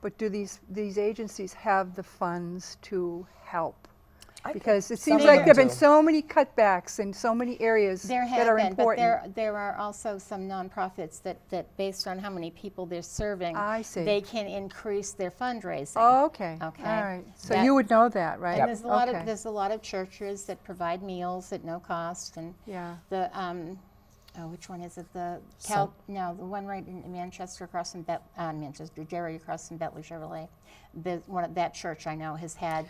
Speaker 2: but do these agencies have the funds to help?
Speaker 3: I think
Speaker 2: Because it
Speaker 3: some
Speaker 2: seems
Speaker 3: of
Speaker 2: like
Speaker 3: them
Speaker 2: there have been
Speaker 3: do.
Speaker 2: so many cutbacks in so many areas
Speaker 1: There
Speaker 2: that
Speaker 1: have
Speaker 2: are
Speaker 1: been,
Speaker 2: important.
Speaker 1: but there are also some nonprofits that based on how many people they're serving,
Speaker 2: I see.
Speaker 1: they can increase their fundraising.
Speaker 2: Oh, okay.
Speaker 1: Okay.
Speaker 2: All right. So
Speaker 1: That-
Speaker 2: you would know that, right?
Speaker 1: And there's a lot
Speaker 2: Okay.
Speaker 1: of there's a lot of churches that provide meals at no cost, and
Speaker 2: Yeah.
Speaker 1: the which one is it? The the one right in Manchester across from Manchester, Derry across from Bentley Chevrolet. One of that church I know has had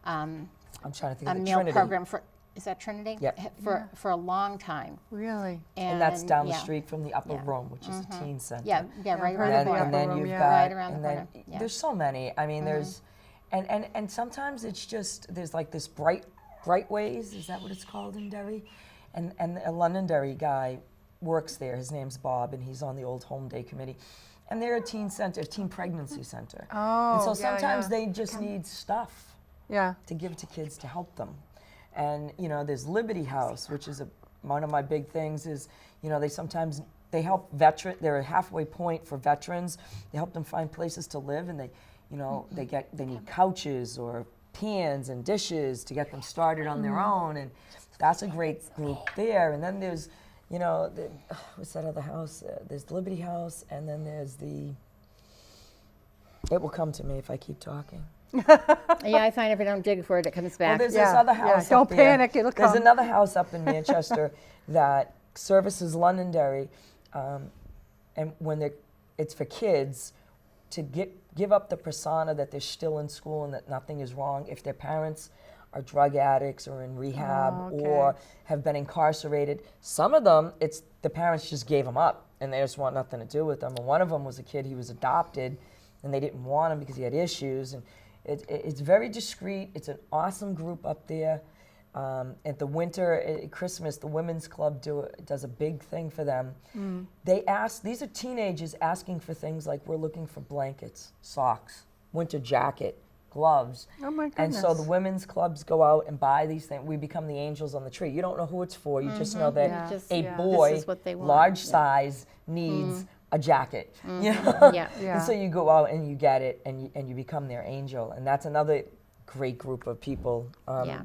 Speaker 3: I'm trying to think
Speaker 1: a
Speaker 3: of the
Speaker 1: meal
Speaker 3: Trinity.
Speaker 1: program for. Is that Trinity?
Speaker 3: Yep.
Speaker 1: For a long time.
Speaker 2: Really?
Speaker 3: And that's down the
Speaker 1: yeah.
Speaker 3: street from the Upper
Speaker 1: Yeah.
Speaker 3: Room, which is a teen center.
Speaker 1: Yeah,
Speaker 2: Yeah,
Speaker 1: right
Speaker 2: I've
Speaker 1: around
Speaker 2: heard of
Speaker 1: the
Speaker 2: the
Speaker 1: corner.
Speaker 3: And then
Speaker 2: Upper Room,
Speaker 3: you've
Speaker 2: yeah.
Speaker 3: got,
Speaker 1: Right around the
Speaker 3: and then
Speaker 1: corner, yeah.
Speaker 3: there's so many. I mean, there's, and sometimes it's just, there's like this bright ways, is that what it's called in Derry? And a Londonderry guy works there, his name's Bob, and he's on the old home day committee. And they're a teen center, a teen pregnancy center.
Speaker 2: Oh,
Speaker 3: And so
Speaker 2: yeah,
Speaker 3: sometimes
Speaker 2: yeah.
Speaker 3: they just need stuff
Speaker 2: Yeah.
Speaker 3: to give to kids to help them. And you know, there's Liberty House, which is one of my big things. Is they help they're a halfway point for veterans. They help them find places to live, and they need couches or pans and dishes to get them started on their own, and that's a great group there. And then there's, what's that other house? There's the Liberty House, and then there's it will come to me if I keep talking.
Speaker 1: Yeah, I find if I don't dig for it, it comes
Speaker 3: Well,
Speaker 1: back.
Speaker 3: there's
Speaker 2: Yeah,
Speaker 3: this other
Speaker 2: yeah,
Speaker 3: house.
Speaker 2: don't
Speaker 3: up there.
Speaker 2: panic, it'll
Speaker 3: There's
Speaker 2: come.
Speaker 3: another house up in Manchester that services Londonderry, and it's for kids to give up the persona that they're still in school and that nothing is wrong if their parents are drug addicts or in rehab
Speaker 2: Oh, okay.
Speaker 3: or have been incarcerated. Some of them, it's the parents just gave them up and they just want nothing to do with them. And one of them was a kid, he was adopted, and they didn't want him because he had issues. And it's very discreet. It's an awesome group up there. At the winter, at Christmas, the Women's Club does a big thing for them. They these are teenagers asking for things like, we're looking for blankets, socks, winter jacket, gloves.
Speaker 2: Oh my
Speaker 3: And
Speaker 2: goodness.
Speaker 3: so the women's clubs go out and buy these things. We become the angels on the tree. You don't know who it's for. You just know that
Speaker 2: Yeah.
Speaker 1: Just-
Speaker 3: a
Speaker 2: Yeah.
Speaker 3: boy,
Speaker 1: This is what they want.
Speaker 3: large
Speaker 1: Yeah.
Speaker 3: size, needs a jacket. You know?
Speaker 1: Yeah.
Speaker 2: Yeah.
Speaker 3: And so you go out and you get it, and you become their angel. And that's another great group of people.
Speaker 1: Yeah.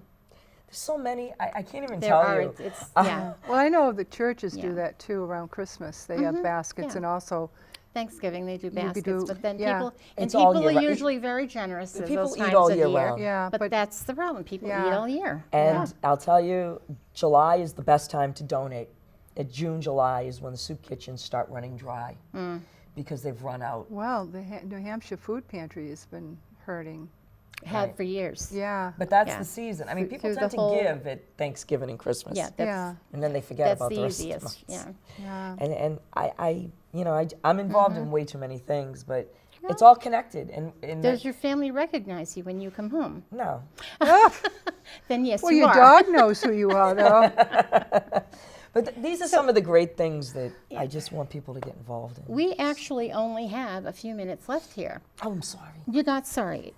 Speaker 3: There's so many. I can't even
Speaker 1: There
Speaker 3: tell
Speaker 1: are.
Speaker 3: you.
Speaker 1: It's yeah.
Speaker 2: Well, I know the churches
Speaker 1: Yeah.
Speaker 2: do that too around Christmas. They have baskets,
Speaker 1: yeah.
Speaker 2: and also
Speaker 1: Thanksgiving they do
Speaker 2: could
Speaker 1: baskets,
Speaker 2: do-
Speaker 1: but then
Speaker 2: yeah.
Speaker 1: people
Speaker 3: It's all
Speaker 1: people
Speaker 3: year
Speaker 1: are
Speaker 3: round.
Speaker 1: usually very generous at
Speaker 3: People
Speaker 1: those
Speaker 3: eat
Speaker 1: times
Speaker 3: all
Speaker 1: of
Speaker 3: year
Speaker 1: year.
Speaker 3: round.
Speaker 2: Yeah,
Speaker 1: But
Speaker 2: but-
Speaker 1: that's the problem. People eat
Speaker 2: Yeah.
Speaker 1: all year.
Speaker 3: And I'll tell you, July is the best time to donate. June, July is when the soup kitchens start running dry because they've run out.
Speaker 2: well, the New Hampshire Food Pantry has been hurting.
Speaker 1: Had
Speaker 3: Right.
Speaker 1: for years.
Speaker 2: Yeah.
Speaker 3: But that's
Speaker 1: Yeah.
Speaker 3: the season. I mean,
Speaker 1: Through-
Speaker 3: people
Speaker 1: through
Speaker 3: tend
Speaker 1: the
Speaker 3: to
Speaker 1: whole-
Speaker 3: give at Thanksgiving and Christmas.
Speaker 1: Yeah, that's
Speaker 2: Yeah.
Speaker 3: And then they forget
Speaker 1: that's
Speaker 3: about
Speaker 1: the
Speaker 3: the rest
Speaker 1: easiest.
Speaker 3: of the months.
Speaker 1: Yeah.
Speaker 2: Yeah.
Speaker 3: And I'm involved in way too many things, but it's all connected. And
Speaker 1: Does your family recognize you when you come home?
Speaker 3: no.
Speaker 1: Then yes,
Speaker 2: Well,
Speaker 1: you
Speaker 2: your
Speaker 1: are.
Speaker 2: dog knows who you are, though.
Speaker 3: But these are some of the great things that I just want people to get involved in.
Speaker 1: We actually only have a few minutes left here.
Speaker 3: Oh, I'm sorry.
Speaker 1: You're not sorry.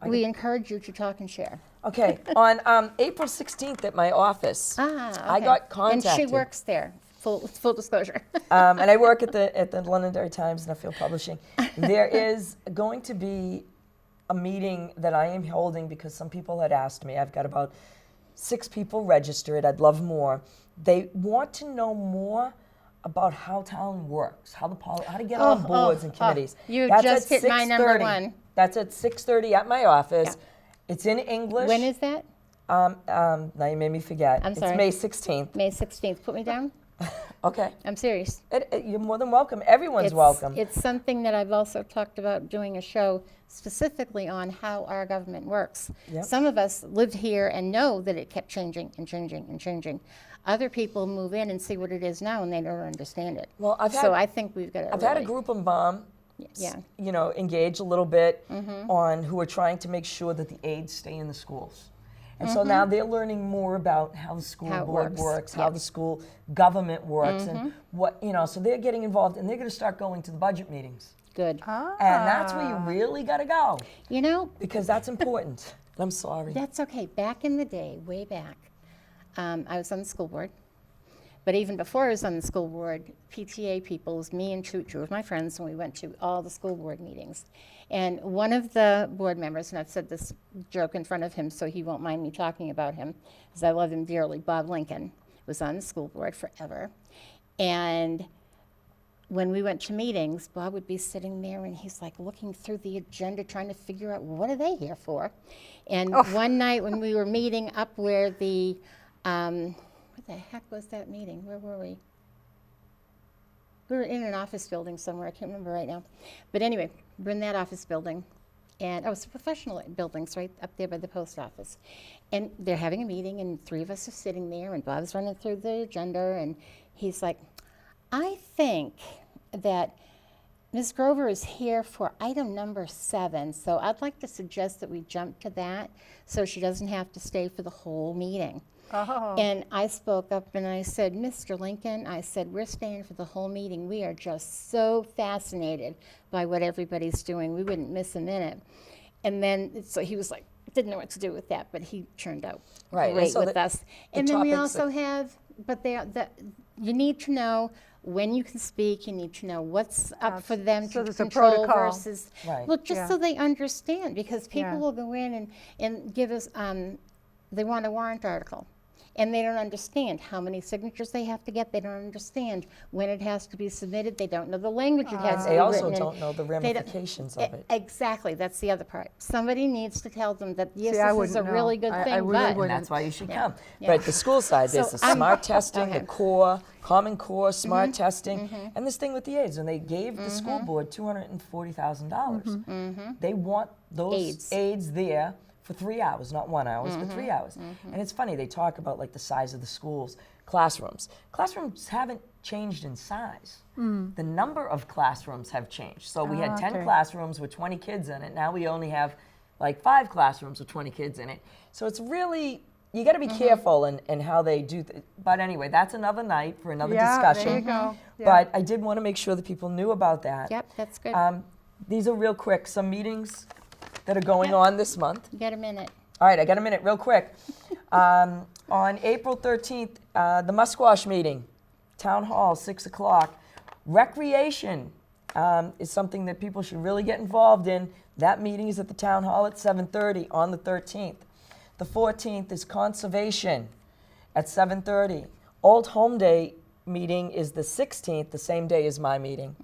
Speaker 1: We encourage you to talk and share.
Speaker 3: Okay, on April 16th at my office, I
Speaker 1: Okay.
Speaker 3: got contacted.
Speaker 1: And she works there. Full disclosure.
Speaker 3: And I work at the Londonderry Times and Nuffield Publishing. There is going to be a meeting that I am holding because some people had asked me. I've got about 6 people registered. I'd love more. They want to know more about how town works, how to get on boards and committees.
Speaker 1: You
Speaker 3: That's
Speaker 1: just
Speaker 3: at
Speaker 1: hit my number
Speaker 3: 6:30.
Speaker 1: one.
Speaker 3: That's at 6:30 at my office.
Speaker 1: Yeah.
Speaker 3: It's in English.
Speaker 1: When is that?
Speaker 3: Now you made me forget.
Speaker 1: I'm sorry.
Speaker 3: It's May 16th.
Speaker 1: May 16th. Put me down.
Speaker 3: Okay.
Speaker 1: I'm serious.
Speaker 3: You're more than welcome. Everyone's welcome.
Speaker 1: It's something that I've also talked about doing a show specifically on how our government works.
Speaker 3: Yep.
Speaker 1: Some of us lived here and know that it kept changing and changing and changing. Other people move in and see what it is now and they don't understand it.
Speaker 3: Well,
Speaker 1: so I think we've got to
Speaker 3: I've had a group of mom,
Speaker 1: Yeah.
Speaker 3: engage a little bit on who are trying to make sure that the aides stay in the schools. And so now they're learning more about how the school
Speaker 1: How it
Speaker 3: board
Speaker 1: works.
Speaker 3: works, how the school government works, and what, so they're getting involved and they're going to start going to the budget meetings.
Speaker 1: Good.
Speaker 3: And that's where you really got to go
Speaker 1: You know,
Speaker 3: because that's important. I'm sorry.
Speaker 1: that's okay. Back in the day, way back, I was on the school board. But even before I was on the school board, PTA people, it was me and two of my friends, and we went to all the school board meetings. And one of the board members, and I've said this joke in front of him so he won't mind me talking about him, because I love him dearly, Bob Lincoln, was on the school board forever. And when we went to meetings, Bob would be sitting there and he's like looking through the agenda trying to figure out what are they here for. And one night when we were meeting up where the, what the heck was that meeting? Where were we? We were in an office building somewhere, I can't remember right now. But anyway, we're in that office building. And it's professional buildings right up there by the post office. And they're having a meeting and 3 of us are sitting there and Bob's running through the agenda and he's like, I think that Ms. Grover is here for item number 7, so I'd like to suggest that we jump to that so she doesn't have to stay for the whole meeting.
Speaker 2: Oh.
Speaker 1: And I spoke up and I said, Mr. Lincoln, I said, we're staying for the whole meeting. We are just so fascinated by what everybody's doing. We wouldn't miss a minute. And then, so he was like, didn't know what to do with that, but he turned out
Speaker 3: Right, and
Speaker 1: great
Speaker 3: so
Speaker 1: with us.
Speaker 3: the
Speaker 1: And then we
Speaker 3: topics
Speaker 1: also have, but you need to know when you can speak, you need to know what's up for them
Speaker 2: so
Speaker 1: to
Speaker 2: there's a
Speaker 1: control
Speaker 2: protocol.
Speaker 1: versus,
Speaker 3: Right.
Speaker 1: well, just
Speaker 2: Yeah.
Speaker 1: so they understand, because people
Speaker 2: Yeah.
Speaker 1: will go in and give us, they want a warrant article. And they don't understand how many signatures they have to get. They don't understand when it has to be submitted. They don't know the language it has to
Speaker 3: They
Speaker 1: be
Speaker 3: also
Speaker 1: written in.
Speaker 3: don't know the
Speaker 1: They don't-
Speaker 3: ramifications of it.
Speaker 1: Exactly, that's the other part. Somebody needs to tell them that, yes,
Speaker 2: I
Speaker 1: this is
Speaker 2: wouldn't
Speaker 1: a
Speaker 2: know.
Speaker 1: really good
Speaker 2: I
Speaker 1: thing,
Speaker 2: really
Speaker 1: but.
Speaker 3: And
Speaker 2: wouldn't.
Speaker 3: that's why you should
Speaker 1: Yeah.
Speaker 3: come.
Speaker 1: Yeah.
Speaker 3: But the school side, there's
Speaker 1: So
Speaker 3: the
Speaker 1: I'm-
Speaker 3: smart testing,
Speaker 1: okay.
Speaker 3: the core, Common Core, smart testing, and this thing with the aides. And they gave the school board $240,000. They want those aides there for 3 hours, not 1 hour, but 3 hours. And it's funny, they talk about like the size of the schools, classrooms. Classrooms haven't changed in size. The number of classrooms have changed. So we had 10
Speaker 2: okay.
Speaker 3: classrooms with 20 kids in it. Now we only have like 5 classrooms with 20 kids in it. So it's really, you got to be careful in how they do. But anyway, that's another night for another discussion.
Speaker 2: There you go. Yeah.
Speaker 3: But I did want to make sure that people knew about that.
Speaker 1: Yep, that's good.
Speaker 3: These are real quick. Some meetings that are going on this month.
Speaker 1: You got a minute.
Speaker 3: All right, I got a minute, real quick. On April 13th, the Musquash meeting, Town Hall, 6 o'clock. Recreation is something that people should really get involved in. That meeting is at the Town Hall at 7:30 on the 13th. The 14th is Conservation at 7:30. Old Home Day meeting is the 16th, the same day as my meeting.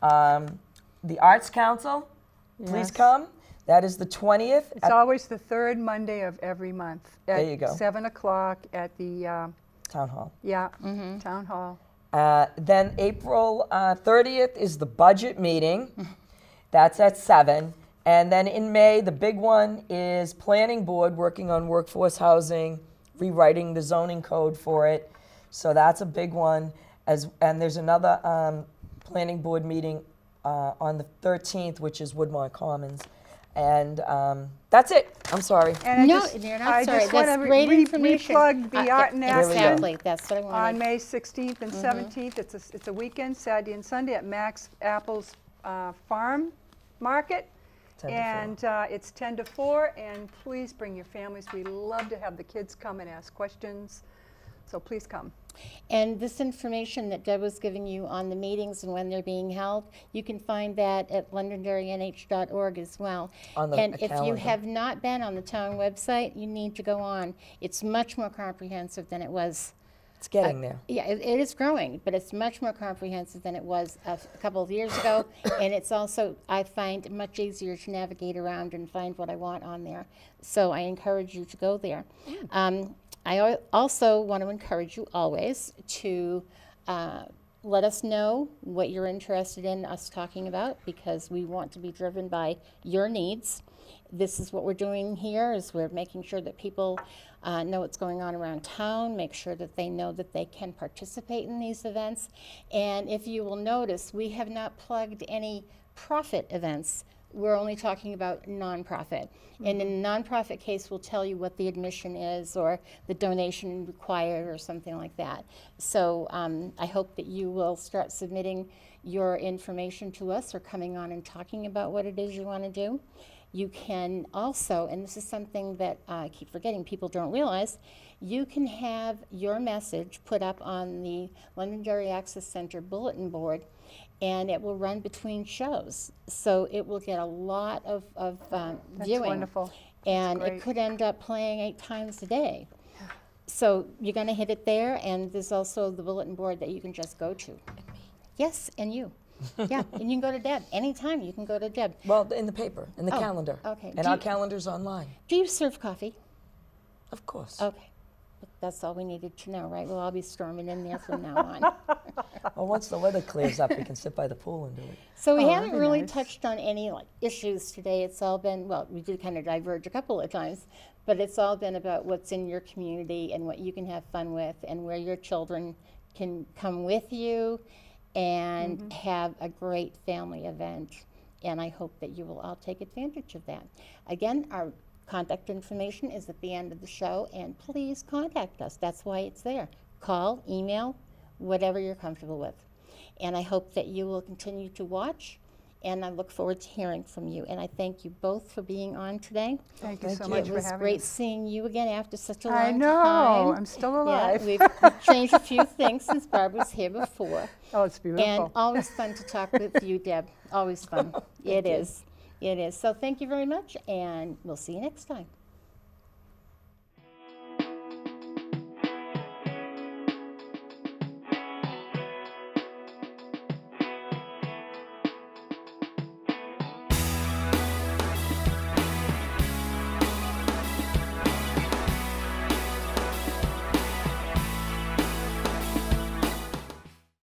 Speaker 3: The Arts Council, please
Speaker 2: Yes.
Speaker 3: come. That is the 20th.
Speaker 2: It's always the third Monday of every month.
Speaker 3: There you go.
Speaker 2: At 7 o'clock at the,
Speaker 3: Town Hall.
Speaker 2: Town Hall.
Speaker 3: Then April 30th is the budget meeting. That's at 7. And then in May, the big one is Planning Board working on workforce housing, rewriting the zoning code for it. So that's a big one. And there's another Planning Board meeting on the 13th, which is Woodmont Commons. And that's it. I'm sorry.
Speaker 2: And
Speaker 1: No, you're not sorry.
Speaker 2: just want
Speaker 1: That's
Speaker 2: to
Speaker 1: great information.
Speaker 2: re-plug the Art and
Speaker 3: There we go.
Speaker 2: Action
Speaker 1: Exactly, that's what I
Speaker 2: on
Speaker 1: wanted.
Speaker 2: May 16th and 17th. It's a weekend, Saturday and Sunday at Max Apple's Farm Market.
Speaker 3: 10 to 4.
Speaker 2: And it's 10 to 4, and please bring your families. We love to have the kids come and ask questions, so please come.
Speaker 1: And this information that Deb was giving you on the meetings and when they're being held, you can find that at londonderrynh.org as well.
Speaker 3: On the
Speaker 1: And if you
Speaker 3: calendar.
Speaker 1: have not been on the town website, you need to go on. It's much more comprehensive than it was.
Speaker 3: It's getting there.
Speaker 1: Yeah, it is growing, but it's much more comprehensive than it was a couple of years ago. And it's also, I find, much easier to navigate around and find what I want on there. So I encourage you to go there. I also want to encourage you always to let us know what you're interested in us talking about, because we want to be driven by your needs. This is what we're doing here, is we're making sure that people know what's going on around town, make sure that they know that they can participate in these events. And if you will notice, we have not plugged any profit events. We're only talking about nonprofit. And in a nonprofit case, we'll tell you what the admission is or the donation required or something like that. So I hope that you will start submitting your information to us or coming on and talking about what it is you want to do. You can also, and this is something that I keep forgetting, people don't realize, you can have your message put up on the Londonderry Access Center bulletin board, and it will run between shows. So it will get a lot of
Speaker 2: That's
Speaker 1: viewing.
Speaker 2: wonderful.
Speaker 1: And
Speaker 2: great.
Speaker 1: it could end up playing 8 times a day. So you're going to hit it there, and there's also the bulletin board that you can just go to. Yes, and you. Yeah, and you can go to Deb. Anytime you can go to Deb.
Speaker 3: Well, in the paper, in the
Speaker 1: Oh,
Speaker 3: calendar.
Speaker 1: okay.
Speaker 3: And
Speaker 1: Do
Speaker 3: our
Speaker 1: you-
Speaker 3: calendar's online,
Speaker 1: Do you serve coffee?
Speaker 3: of course.
Speaker 1: Okay. That's all we needed to know, right? Well, I'll be storming in there from now on.
Speaker 3: Well, once the weather clears up, we can sit by the pool and do it.
Speaker 1: So we
Speaker 2: Oh,
Speaker 1: haven't
Speaker 2: that'd be
Speaker 1: really
Speaker 2: nice.
Speaker 1: touched on any issues today. It's all been, well, we did kind of diverge a couple of times, but it's all been about what's in your community and what you can have fun with and where your children can come with you and have a great family event. And I hope that you will all take advantage of that. Again, our contact information is at the end of the show, and please contact us. That's why it's there. Call, email, whatever you're comfortable with. And I hope that you will continue to watch, and I look forward to hearing from you. And I thank you both for being on today.
Speaker 2: Thank you
Speaker 3: Thank
Speaker 2: so
Speaker 3: you.
Speaker 2: much
Speaker 1: It
Speaker 2: for
Speaker 1: was
Speaker 2: having
Speaker 1: great
Speaker 2: us.
Speaker 1: seeing you again after such a long
Speaker 2: I
Speaker 1: time.
Speaker 2: know, I'm still alive.
Speaker 1: Yeah, we've changed a few things since Barb was here before.
Speaker 2: Oh, it's
Speaker 1: And
Speaker 2: beautiful.
Speaker 1: always fun to talk with you, Deb. Always fun. It is. It is. So thank you very much, and we'll see you next time.